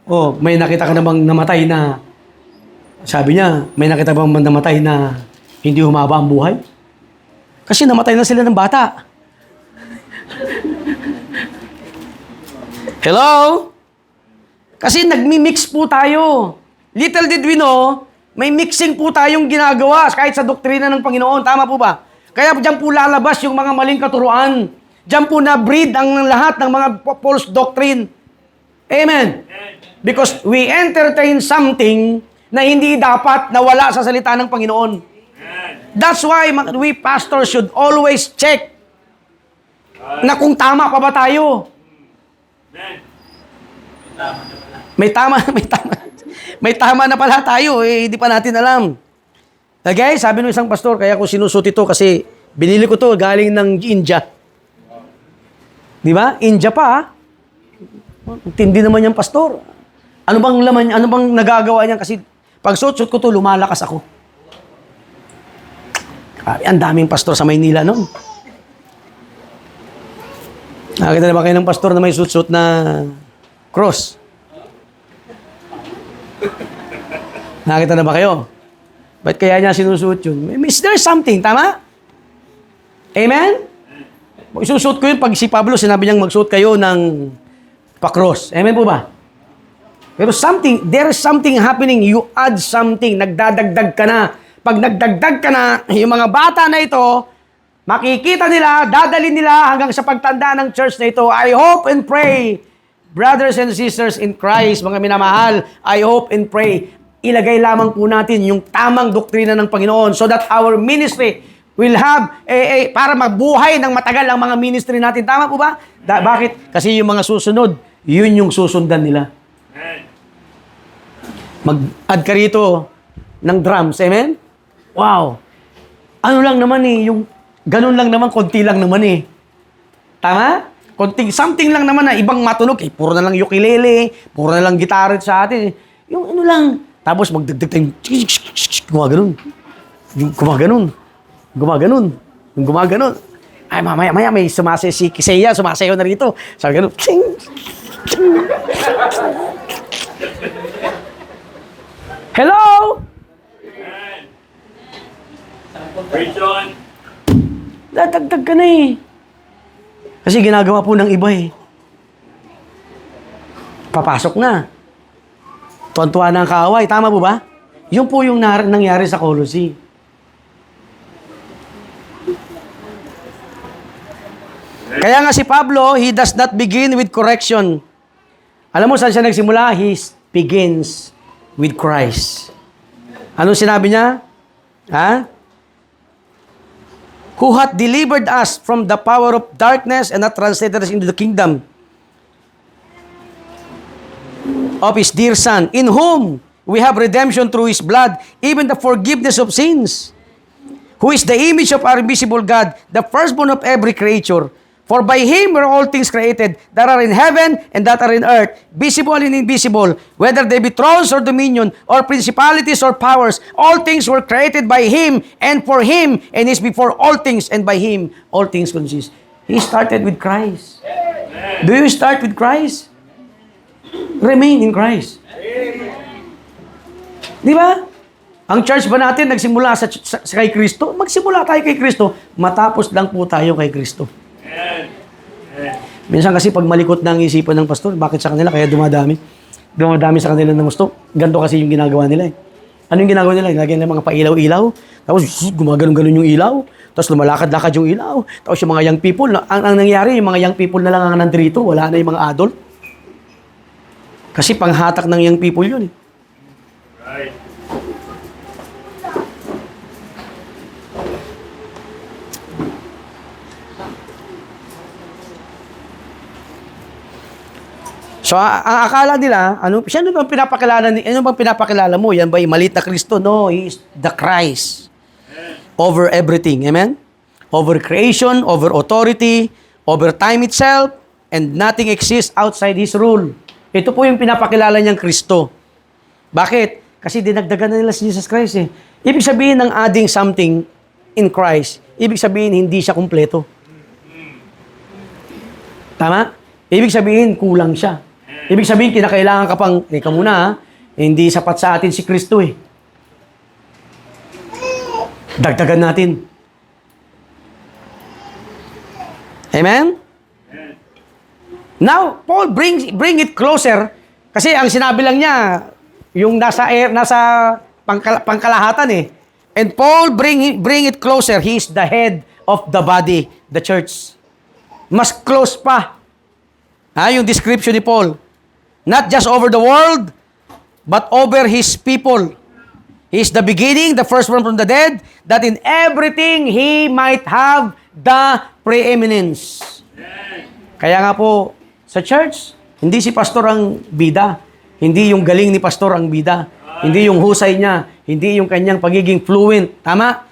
S1: Oh, may nakita ka namang namatay na, sabi niya, may nakita bang namatay na hindi humaba ang buhay? Kasi namatay na sila ng bata. Hello? Kasi nagmi-mix po tayo. Little did we know, may mixing po tayong ginagawa kahit sa doktrina ng Panginoon. Tama po ba? Kaya diyan po lalabas yung mga maling katuruan. Diyan po na-breed ang lahat ng mga false doctrine. Amen? Because we entertain something na hindi dapat nawala sa salita ng Panginoon. That's why we pastors should always check na kung tama pa ba tayo. May tama, may tama. May tama na pala tayo, hindi pa natin alam. Okay, sabi ng isang pastor, kaya ko sinusot ito kasi binili ko to galing ng India. Di ba? India pa, ha? Tindi naman yung pastor. Ano bang laman niya? Ano bang nagagawa niya? Kasi pag suot ko to, lumalakas ako. Ang daming pastor sa Maynila noon. Nakita na ba kayo ng pastor na may suit-suit na cross? Nakita na ba kayo? Ba't kaya niya sinusuot yun? Is there something? Tama? Amen? Isusuot ko yun pag si Pablo, sinabi niyang magsuot kayo ng pa-cross. Amen po ba? Pero there is something happening. You add something. Nagdadagdag ka na. Pag nagdagdag ka na, yung mga bata na ito, makikita nila, dadalhin nila hanggang sa pagtanda ng church na ito. I hope and pray, brothers and sisters in Christ, mga minamahal, I hope and pray, ilagay lamang po natin yung tamang doktrina ng Panginoon so that our ministry will have, para magbuhay ng matagal ang mga ministry natin. Tama po ba? Bakit? Kasi yung mga susunod, yun yung susundan nila. Mag-add ka rito ng drums. Amen? Wow. Ano lang naman yung ganun lang naman, konti lang naman Tama? Something lang naman na ibang matunog. Puro na lang ukulele, puro na lang gitara sa atin. Yung ano lang. Tapos magdagdag tayong gumaganon. Yung gumaganon. Ay, maya may sumasayaw si Kiseya, sumasayaw na rito. Sabi ganun. Hello?
S2: Preach on.
S1: Dadagdag ka na Kasi ginagawa po ng iba Papasok na. Tuwan-tuwa na ang kaaway. Tama po ba? Yun po yung nangyari sa Colossae. Kaya nga si Pablo, he does not begin with correction. Alam mo saan siya nagsimula? He begins with Christ. Anong sinabi niya? Who hath delivered us from the power of darkness and hath translated us into the kingdom of His dear Son, in whom we have redemption through His blood, even the forgiveness of sins, who is the image of our invisible God, the firstborn of every creature. For by Him were all things created, that are in heaven and that are in earth, visible and invisible, whether they be thrones or dominion, or principalities or powers. All things were created by Him, and for Him, and is before all things, and by Him all things consist. He started with Christ. Do you start with Christ? Remain in Christ. Di ba? Ang church ba natin nagsimula sa kay Kristo? Magsimula tayo kay Kristo, matapos lang po tayo kay Kristo. Minsan kasi pag malikot na ang isipan ng pastor, bakit sa kanila kaya dumadami? Dumadami sa kanila ng gusto. Ganito kasi yung ginagawa nila Ano yung ginagawa nila? Lagyan ng mga pailaw-ilaw. Tapos gumaganon-ganon yung ilaw. Tapos lumalakad-lakad yung ilaw. Tapos yung mga young people, ang nangyari, yung mga young people na lang ang nandito, wala na yung mga adult. Kasi panghatak ng young people yun
S2: Right.
S1: So, ang akala nila, siya ano bang pinapakilala mo? Yan ba yung maliit na Kristo? No, He is the Christ. Over everything. Amen? Over creation, over authority, over time itself, and nothing exists outside His rule. Ito po yung pinapakilala niyang Kristo. Bakit? Kasi dinagdagan na nila si Jesus Christ Ibig sabihin ng adding something in Christ, ibig sabihin hindi siya kumpleto. Tama? Ibig sabihin kulang siya. Ibig sabihin, kinakailangan ka pang, teka muna hindi sapat sa atin si Kristo Dagdagan natin. Amen? Now, Paul bring it closer, kasi ang sinabi lang niya, yung nasa pangkalahatan And Paul bring it closer. He is the head of the body, the church. Mas close pa. Yung description ni Paul. Not just over the world, but over His people. He is the beginning, the firstborn from the dead, that in everything He might have the preeminence. Kaya nga po, sa church, Hindi si pastor ang bida. Hindi yung galing ni pastor ang bida. Hindi yung husay niya. Hindi yung kanyang pagiging fluent. Tama?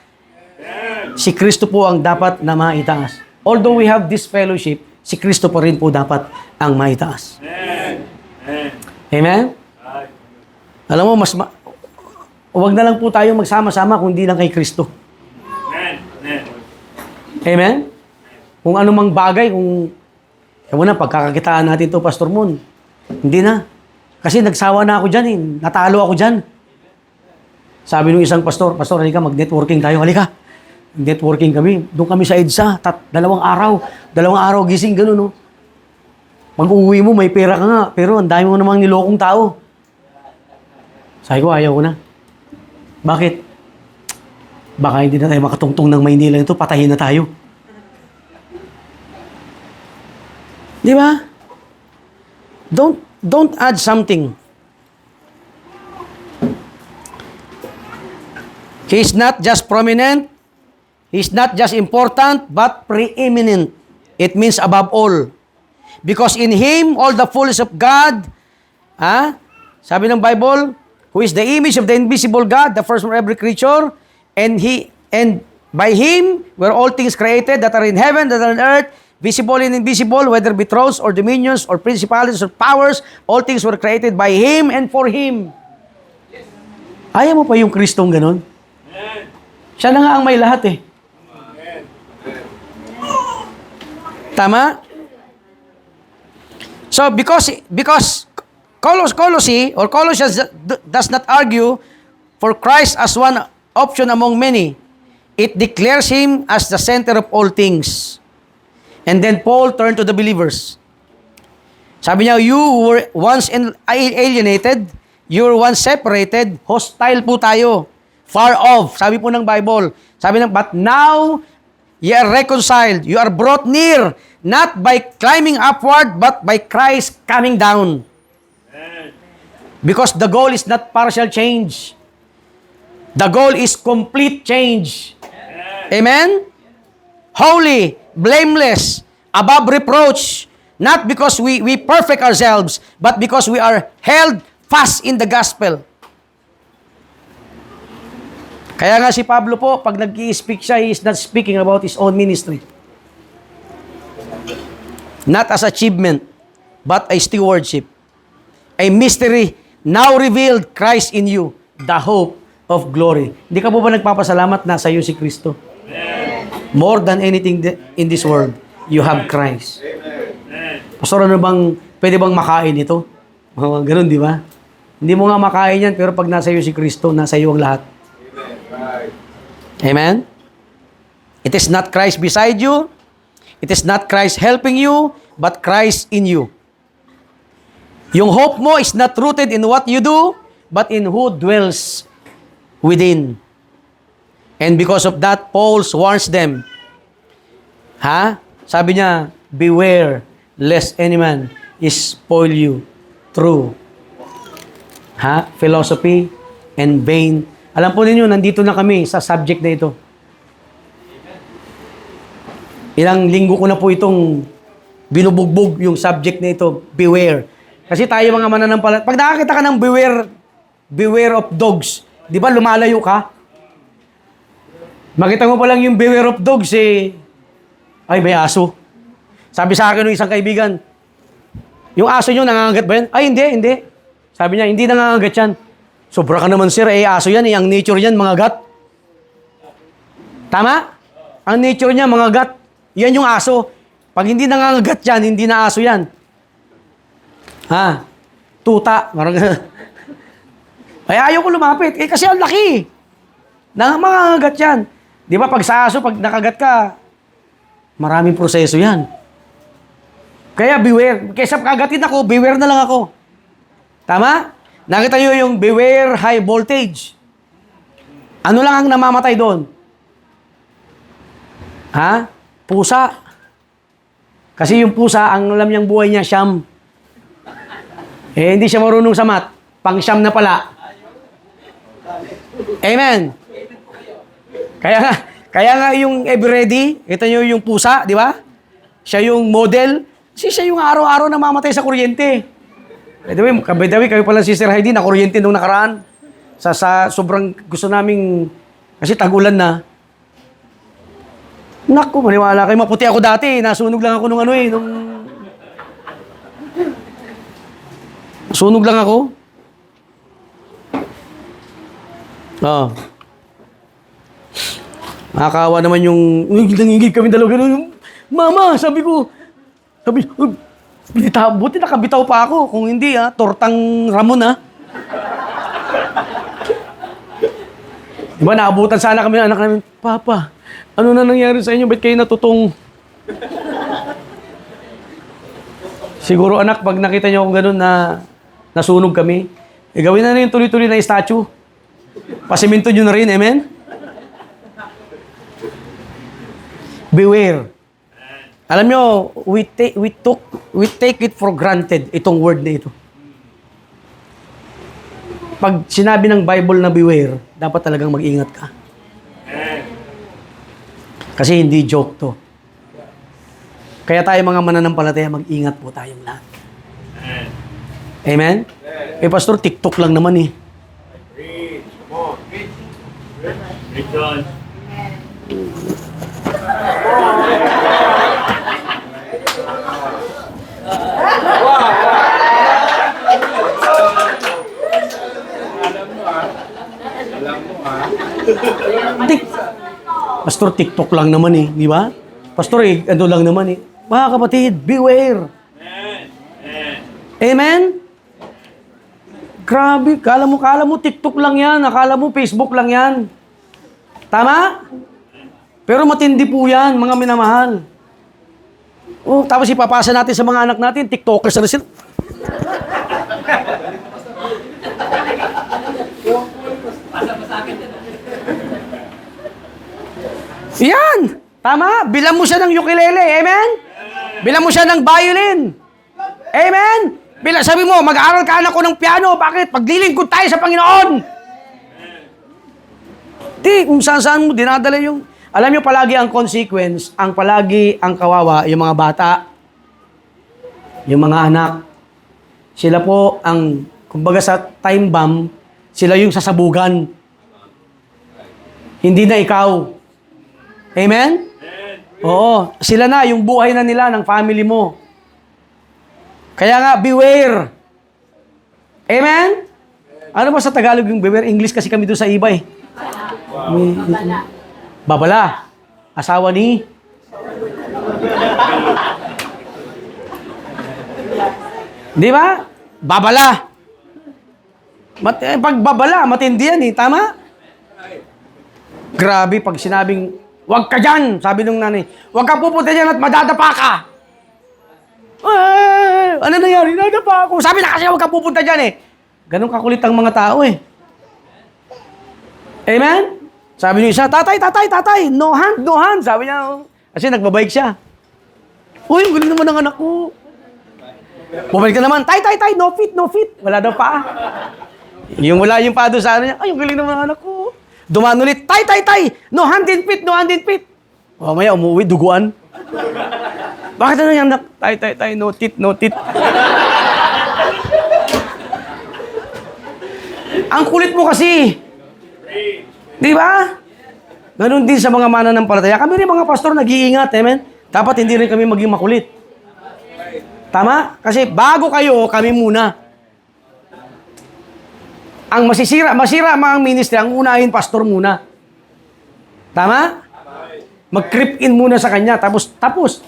S1: Si Kristo po ang dapat na maitaas. Although we have this fellowship, si Kristo pa rin po dapat ang maitaas. Amen? Alam mo, huwag na lang po tayo magsama-sama kung di lang kay Kristo. Amen? Kung anumang bagay, kung pagkakakitaan natin to Pastor Moon, hindi na. Kasi nagsawa na ako dyan eh. Natalo ako dyan. Sabi nung isang pastor, Pastor, halika, mag-networking tayo. Halika. Networking kami. Doon kami sa EDSA. 2 araw gising, gano'n, no? Mag-uwi mo, may pera ka nga. Pero ang dami mo namang nilokong tao. Sabi ko, ayaw ko na. Bakit? Baka hindi na tayo makatungtong ng Maynila nito, patayin na tayo. Di ba? Don't add something. He's not just prominent, he's not just important, but preeminent. It means above all. Because in Him, all the fullness of God, sabi ng Bible, who is the image of the invisible God, the first from every creature, and by Him were all things created that are in heaven, that are on earth, visible and invisible, whether be thrones or dominions or principalities or powers, all things were created by Him and for Him. Ayaw mo pa yung Kristong ganun? Siya na nga ang may lahat eh. Tama? So, because Colossians does not argue for Christ as one option among many, it declares Him as the center of all things. And then Paul turned to the believers. Sabi niya, you were once alienated, you were once separated, hostile po tayo, far off. Sabi po ng Bible. Sabi ng, but now, ye are reconciled, you are brought near, not by climbing upward, but by Christ coming down. Because the goal is not partial change. The goal is complete change. Amen? Holy, blameless, above reproach, not because we perfect ourselves, but because we are held fast in the gospel. Kaya nga si Pablo po, pag nag-i-speak siya, he is not speaking about his own ministry. Not as achievement, but a stewardship. A mystery now revealed, Christ in you, the hope of glory. Hindi ka po ba nagpapasalamat na sa iyo si Kristo? More than anything in this world, you have Christ. Pastor, pwede bang makain ito? Ganun, di ba? Hindi mo nga makain yan, pero pag nasa iyo si Kristo, nasa iyo ang lahat. Amen? It is not Christ beside you. It is not Christ helping you, but Christ in you. Yung hope mo is not rooted in what you do, but in who dwells within. And because of that, Paul warns them. Sabi niya, beware lest any man spoil you through philosophy and vain. Alam po ninyo, nandito na kami sa subject na ito. Ilang linggo ko na po itong binubugbog yung subject na ito, beware. Kasi tayo mga mananampalataya, pag nakakita ka ng beware of dogs, di ba lumalayo ka? Makita mo pa lang yung beware of dogs ay may aso. Sabi sa akin ng isang kaibigan, yung aso nyo nangangagat ba yan? Ay hindi. Sabi niya, hindi nangangagat yan. Sobra ka naman sir, aso yan ang nature yan, mga gat. Tama? Ang nature niya, mga gat. Yan yung aso. Pag hindi nangangagat yan, hindi na aso yan. Tuta. Ay, ayaw ko lumapit. Kasi ang laki. Nangangagat yan. Di ba, pag sa aso, pag nakagat ka, maraming proseso yan. Kaya beware. Kaysa kagatin ako, beware na lang ako. Tama? Nakita nyo yung beware high voltage. Ano lang ang namamatay doon? Pusa. Kasi yung pusa, ang alam niyang buhay niya, siyam. Hindi siya marunong sa math. Pang-siyam na pala. Amen. Kaya nga yung Everready, kita nyo yung pusa, di ba? Siya yung model Kasi siya yung araw-araw namamatay sa kuryente. By the way, kayo pala si Sir Heidi, na kuryente nung nakaraan. Sa sobrang gusto naming, kasi tag-ulan na. Naku, maniwala kayo, maputi ako dati. Nasunog lang ako nung Nasunog lang ako. Oo. Nakakawa naman yung, nangingig kami dalawa gano'n. Mama, sabi, buti nakabitaw pa ako. Kung hindi, tortang Ramon, Diba, naabutan sana kami ng anak namin, Papa, ano na nangyari sa inyo? Ba't kayo natutong? Siguro, anak, pag nakita niyo akong gano'n na nasunog kami, gawin na yung tuloy-tuloy na statue. Pasiminto nyo na rin, amen? Beware. Alam nyo, we take it for granted, itong word na ito. Pag sinabi ng Bible na beware, dapat talagang mag-ingat ka. Kasi hindi joke to. Kaya tayo mga mananampalataya, mag-ingat po tayong lahat. Amen? Pastor, TikTok lang naman eh.
S2: Preach on.
S1: Pastor, TikTok lang naman eh, di ba? Pastor, ano lang naman eh. Mga kapatid, beware. Amen? Grabe, kala mo TikTok lang yan, akala mo Facebook lang yan. Tama? Pero matindi po yan, mga minamahal. Oh, tapos ipapasa natin sa mga anak natin, TikTokers na sila. Yan! Tama? Bilang mo siya ng ukulele. Amen? Bilang mo siya ng violin. Amen? Sabi mo, mag-aaral ka anak ko ng piano. Bakit? Paglilingkod tayo sa Panginoon. Di, kung saan mo dinadala yung... Alam nyo, palagi ang consequence, palagi ang kawawa, yung mga bata, yung mga anak. Sila po ang, kumbaga sa time bomb, sila yung sasabugan. Hindi na ikaw. Amen? Oo. Sila na, yung buhay na nila ng family mo. Kaya nga, beware. Amen? Ano ba sa Tagalog yung beware? English kasi kami doon sa iba eh. Babala. Asawa ni? Di ba? Babala. Pag babala, matindi yan eh. Tama? Grabe, pag sinabing, "Wag ka dyan," sabi nung nanay, "Wag ka pupunta dyan at madadapa ka." Ano nangyari? Nadapa ako. Sabi na kasi wag ka pupunta dyan eh. Ganun kakulit ang mga tao eh. Amen? Sabi niyo isa, tatay, no hand. Sabi niya, oh. Kasi nagbabike siya. Uy, ang galing naman ng anak ko. Bumalik ka naman, tay, no fit. Wala daw pa. Yung wala yung pa doon sa ano niya, ay, ang galing naman ng anak ko. Dumaan ulit, tay, no hand and feet. O, maya, umuwi, duguan. Bakit ano yan, anak? Tay, no tit. Ang kulit mo kasi. Di ba? Ganon din sa mga mananampalataya. Kami rin mga pastor nag-iingat, amen? Dapat hindi rin kami maging makulit. Tama? Kasi bago kayo, kami muna. Ang masira mga ministry, ang unahin pastor muna. Tama? Mag-creep in muna sa kanya, tapos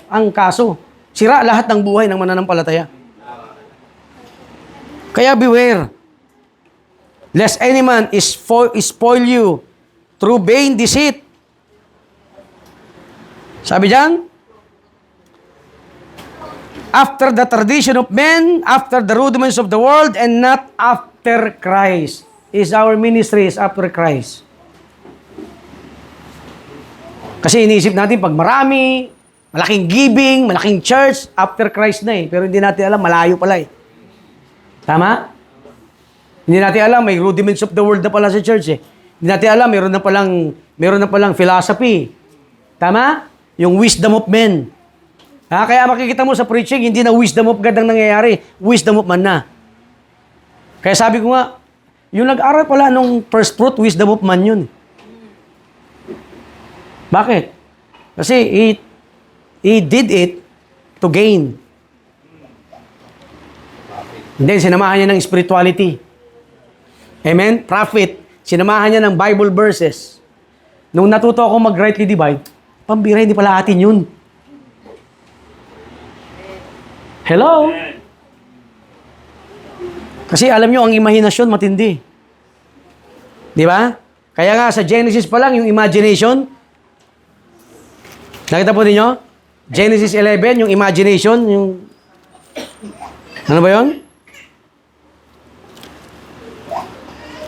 S1: ang kaso. Sira lahat ng buhay ng mananampalataya. Kaya beware. Lest any man spoil you through vain deceit. Sabi diyan, after the tradition of men, after the rudiments of the world, and not after Christ. Our ministry is after Christ. Kasi iniisip natin, pag marami, malaking giving, malaking church, after Christ na eh. Pero hindi natin alam, malayo pala eh. Tama? Hindi natin alam, may rudiments of the world na pala sa church eh. Hindi natin alam, meron na palang philosophy. Tama? Yung wisdom of men. Kaya makikita mo sa preaching, hindi na wisdom of God ang nangyayari. Wisdom of man na. Kaya sabi ko nga, yung nag-aral pala nung first fruit, wisdom of man yun. Bakit? Kasi he did it to gain. And then, sinamahan niya ng spirituality. Amen? Profit. Sinamahan niya ng Bible verses. Nung natuto ako mag-rightly divide, pambira, hindi pala atin yun. Hello? Kasi alam nyo, ang imahinasyon matindi. Di ba? Kaya nga, sa Genesis pa lang, yung imagination, nakita po ninyo? Genesis 11, yung imagination, yung... Ano ba yun?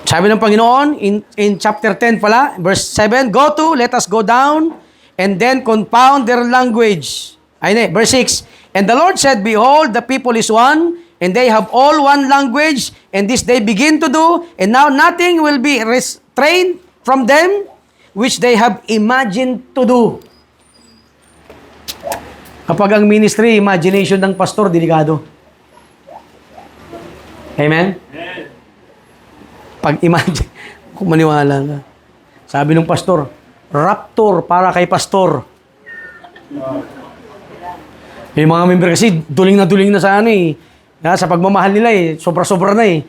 S1: Sabi ng Panginoon, in chapter 10 pala, verse 7, Go to, let us go down, and then confound their language. Verse 6, And the Lord said, Behold, the people is one, and they have all one language, and this they begin to do, and now nothing will be restrained from them, which they have imagined to do. Kapag ang ministry, imagination ng pastor, delikado. Amen? Pag-imagine, kung maniwala ka. Sabi ng pastor, raptor para kay pastor. Yung mga member kasi, duling na sa ano eh. Sa pagmamahal nila eh, sobra-sobra na eh.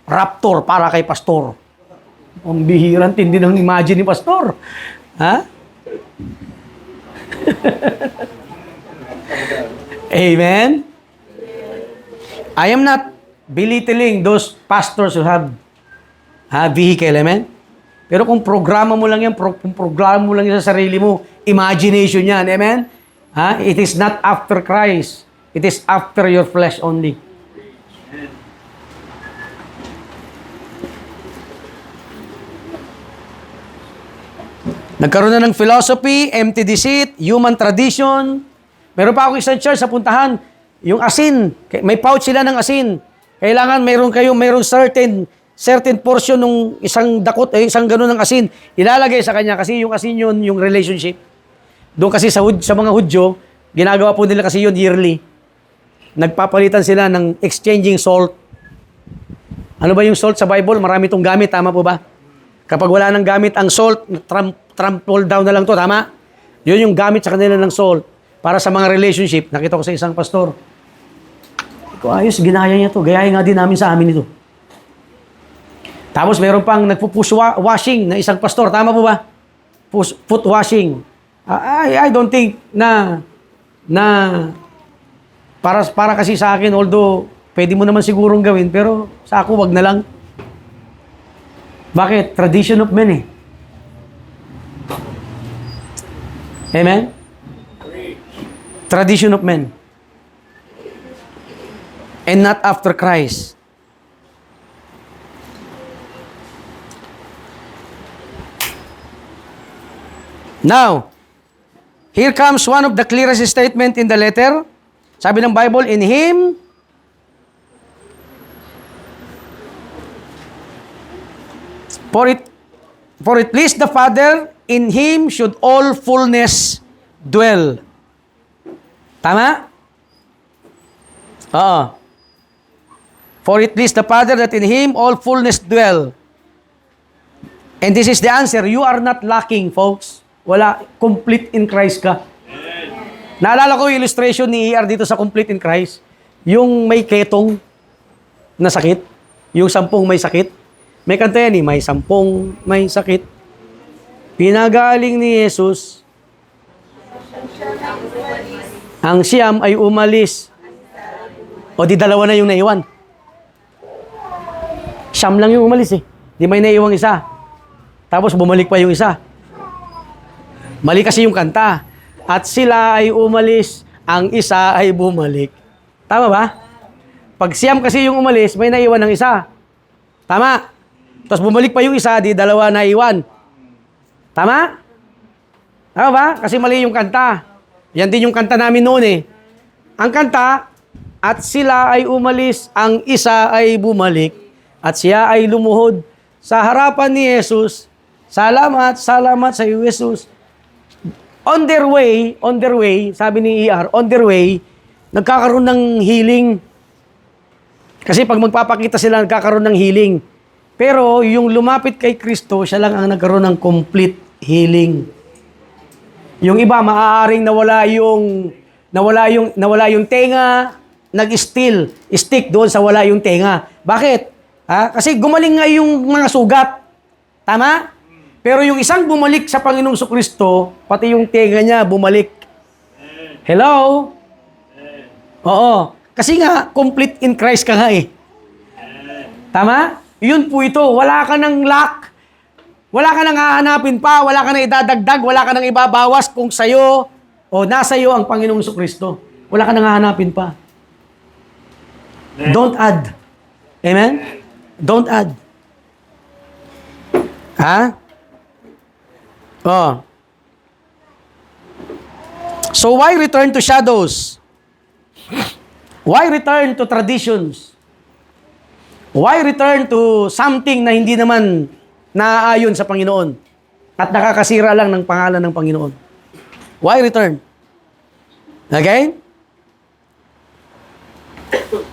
S1: Raptor para kay pastor. Ang bihirang tindi ng imagine ni pastor. Ha? Amen? I am not belittling those pastors who have vehicle, amen? Pero kung programa mo lang yan, kung programa mo lang yan sa sarili mo, imagination yan, amen? It is not after Christ. It is after your flesh only. Nagkaroon na ng philosophy, empty deceit, human tradition. Meron pa ako isang church sa puntahan, yung asin. May pouch sila ng asin. Kailangan mayroong certain portion ng isang dakot, isang ganun ng asin. Ilalagay sa kanya kasi yung asin yun, yung relationship. Doon kasi sa mga Hudyo, ginagawa po nila kasi yun yearly. Nagpapalitan sila ng exchanging salt. Ano ba yung salt sa Bible? Marami itong gamit, tama po ba? Kapag wala nang gamit ang salt, trample down na lang to, tama? Yun yung gamit sa kanila ng salt. Para sa mga relationship, nakita ko sa isang pastor. Ayos, ginaya niya to. Gayahin nga din namin sa amin ito. Tapos meron pang nagpo-push washing na isang pastor, tama po ba? Foot washing. I don't think na para kasi sa akin, although pwede mo naman sigurong gawin, pero sa ako, wag na lang. Bakit? Tradition of men eh. Amen? Tradition of men. And not after Christ. Now, here comes one of the clearest statement in the letter. Sabi ng Bible, in Him, for it pleased the Father, in Him should all fullness dwell. Tama? Oo. For it pleased the Father that in Him all fullness dwell. And this is the answer. You are not lacking, folks. Wala, complete in Christ ka. Naalala ko yung illustration ni ER dito sa complete in Christ. Yung may ketong na sakit. Yung 10 may sakit. May kanta yan eh, may 10 may sakit. Pinagaling ni Jesus. Ang siyam ay umalis. O di dalawa na yung naiwan. Siyam lang yung umalis eh. Di may naiwang isa. Tapos bumalik pa yung isa. Mali kasi yung kanta. At sila ay umalis, ang isa ay bumalik. Tama ba? Pag siyam kasi yung umalis, may naiwan ng isa. Tama? Tapos bumalik pa yung isa, di dalawa naiwan. Tama? Tama ba? Kasi mali yung kanta. Yan din yung kanta namin noon eh. Ang kanta, at sila ay umalis, ang isa ay bumalik, at siya ay lumuhod sa harapan ni Jesus. Salamat, salamat sa iyo, Jesus. On their way, sabi ni ER, on their way, nagkakaroon ng healing. Kasi pag magpapakita sila, nagkakaroon ng healing. Pero yung lumapit kay Kristo, siya lang ang nagkaroon ng complete healing. Yung iba, maaaring nawala yung tenga, stick doon sa wala yung tenga. Bakit? Kasi gumaling nga yung mga sugat. Tama? Pero yung isang bumalik sa Panginoong Kristo, pati yung tenga niya bumalik. Hello? Oo. Kasi nga, complete in Christ ka nga eh. Tama? Yun po ito. Wala ka ng lack. Wala ka nang hahanapin pa. Wala ka nang idadagdag. Wala ka nang ibabawas kung sa'yo o nasa iyo ang Panginoong Kristo. Wala ka nang hahanapin pa. Don't add. Amen? Don't add. Oh. So why return to shadows? Why return to traditions? Why return to something na hindi naman naaayon sa Panginoon at nakakasira lang ng pangalan ng Panginoon? Why return? Okay?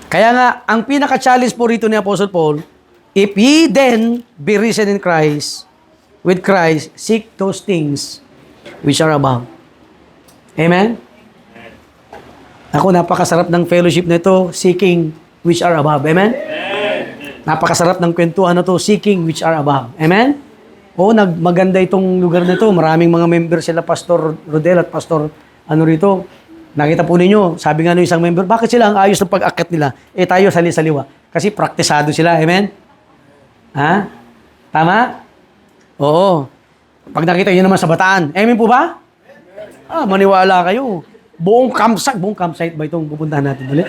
S1: Kaya nga, ang pinaka-challenge po rito ni Apostle Paul, if ye then be risen in Christ, with Christ, seek those things which are above. Amen? Ako, napakasarap ng fellowship na ito, seeking which are above. Amen? Napakasarap ng kwentuhan na ito, seeking which are above. Amen? Oo, maganda itong lugar na ito. Maraming mga member sila, Pastor Rodel at Pastor rito. Nakita po ninyo, sabi nga ng isang member, bakit sila ang ayos ng pag-akyat nila? Tayo sali-saliwa. Kasi praktisado sila. Amen? Tama? Oo. Pag nakita nyo naman sa Bataan. Amen po ba? Maniwala kayo. Buong campsite ba itong pupuntahan natin ulit?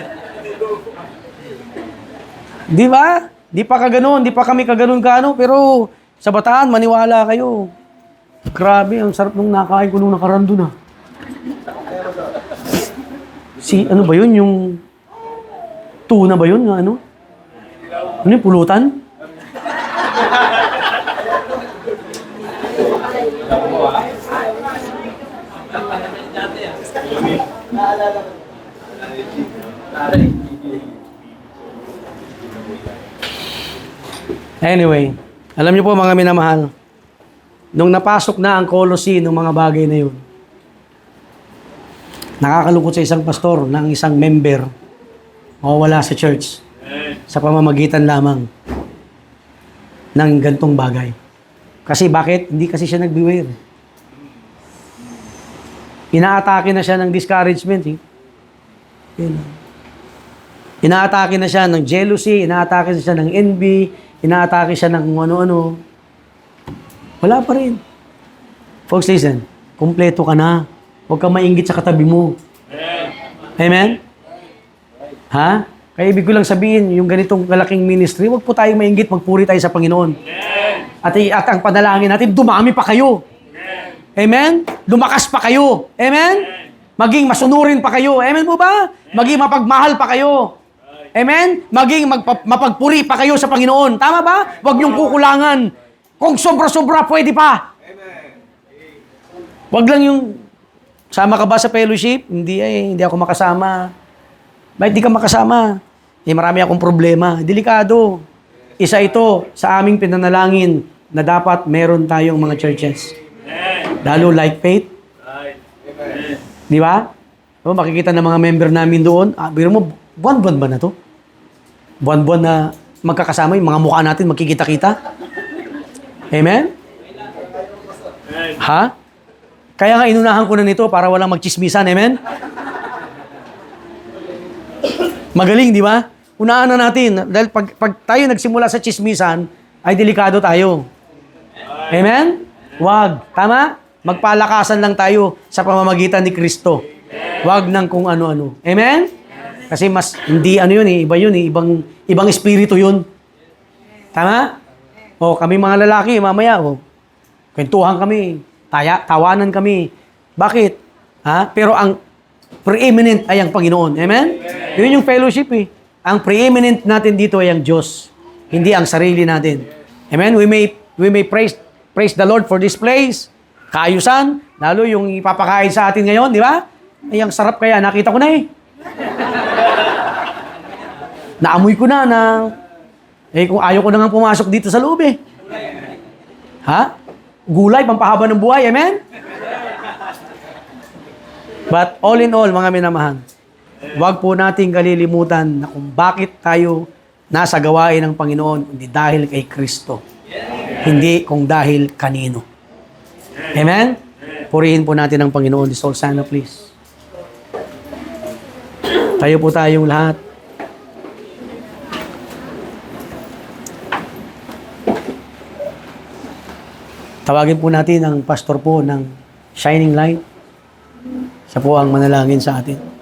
S1: Di ba? Di pa kaganon, di pa kami kaganon ka pero sa Bataan, maniwala kayo. Grabe, ang sarap nung nakain ko nung nakaraan doon ano ba yun? Yung tuna ba yun? Ano yung pulutan? Anyway, alam niyo po mga minamahal, nung napasok na ang Colosseum ng mga bagay na yun, nakakalungkot sa isang pastor na ang isang member mawawala sa church sa pamamagitan lamang ng gantong bagay. Kasi bakit? Hindi kasi siya nag-beware. Inaatake na siya ng discouragement. Inaatake na siya ng jealousy, inaatake na siya ng envy, inaatake siya ng ano-ano. Wala pa rin. Folks, listen. Kompleto ka na. Huwag kang mainggit sa katabi mo. Amen? Kaya ibig ko lang sabihin, yung ganitong kalaking ministry, huwag po tayong mainggit, magpuri tayo sa Panginoon. At ang panalangin natin, dumami pa kayo. Amen? Lumakas pa kayo. Amen? Maging masunurin pa kayo. Amen po ba? Maging mapagmahal pa kayo. Amen? Maging mapagpuri pa kayo sa Panginoon. Tama ba? Huwag niyong kukulangan. Kung sobra-sobra, pwede pa. Huwag lang yung, sama ka ba sa fellowship? Hindi ako makasama. Bakit di ka makasama? Marami akong problema. Delikado. Isa ito sa aming pinanalangin na dapat meron tayong mga churches. Lalo like faith. Di ba? Makikita ng mga member namin doon. Biro mo, buwan-buwan ba na to? Buwan-buwan na magkakasama, yung mga mukha natin magkikita-kita. Amen? Kaya nga inunahan ko na nito para walang magchismisan. Amen? Magaling, di ba? Unahan na natin. Dahil pag tayo nagsimula sa chismisan, ay delikado tayo. Amen? Wag. Tama? Magpalakasan lang tayo sa pamamagitan ni Kristo. Wag nang kung ano-ano. Amen? Kasi mas, hindi yun iba yun ibang espiritu yun. Tama? Kami mga lalaki, mamaya, kwentuhan kami, tawanan kami. Bakit? Pero ang preeminent ay ang Panginoon. Amen? Yun yung fellowship Ang preeminent natin dito ay ang Diyos, hindi ang sarili natin. Amen? We may praise the Lord for this place, kaayusan, lalo yung ipapakain sa atin ngayon, di ba? Ay, ang sarap kaya, nakita ko na eh. Naamoy ko na kung ayaw ko na nga pumasok dito sa loob eh. Ha? Gulay, pampahaba ng buhay, amen? But all in all, mga minamahal, huwag po nating kalilimutan na kung bakit tayo nasa gawain ng Panginoon, hindi dahil kay Kristo. Hindi kung dahil kanino. Amen? Purihin po natin ang Panginoon. This all sana, please. Tayo po tayong lahat. Tawagin po natin ang pastor po ng Shining Light. Siya po ang manalangin sa atin.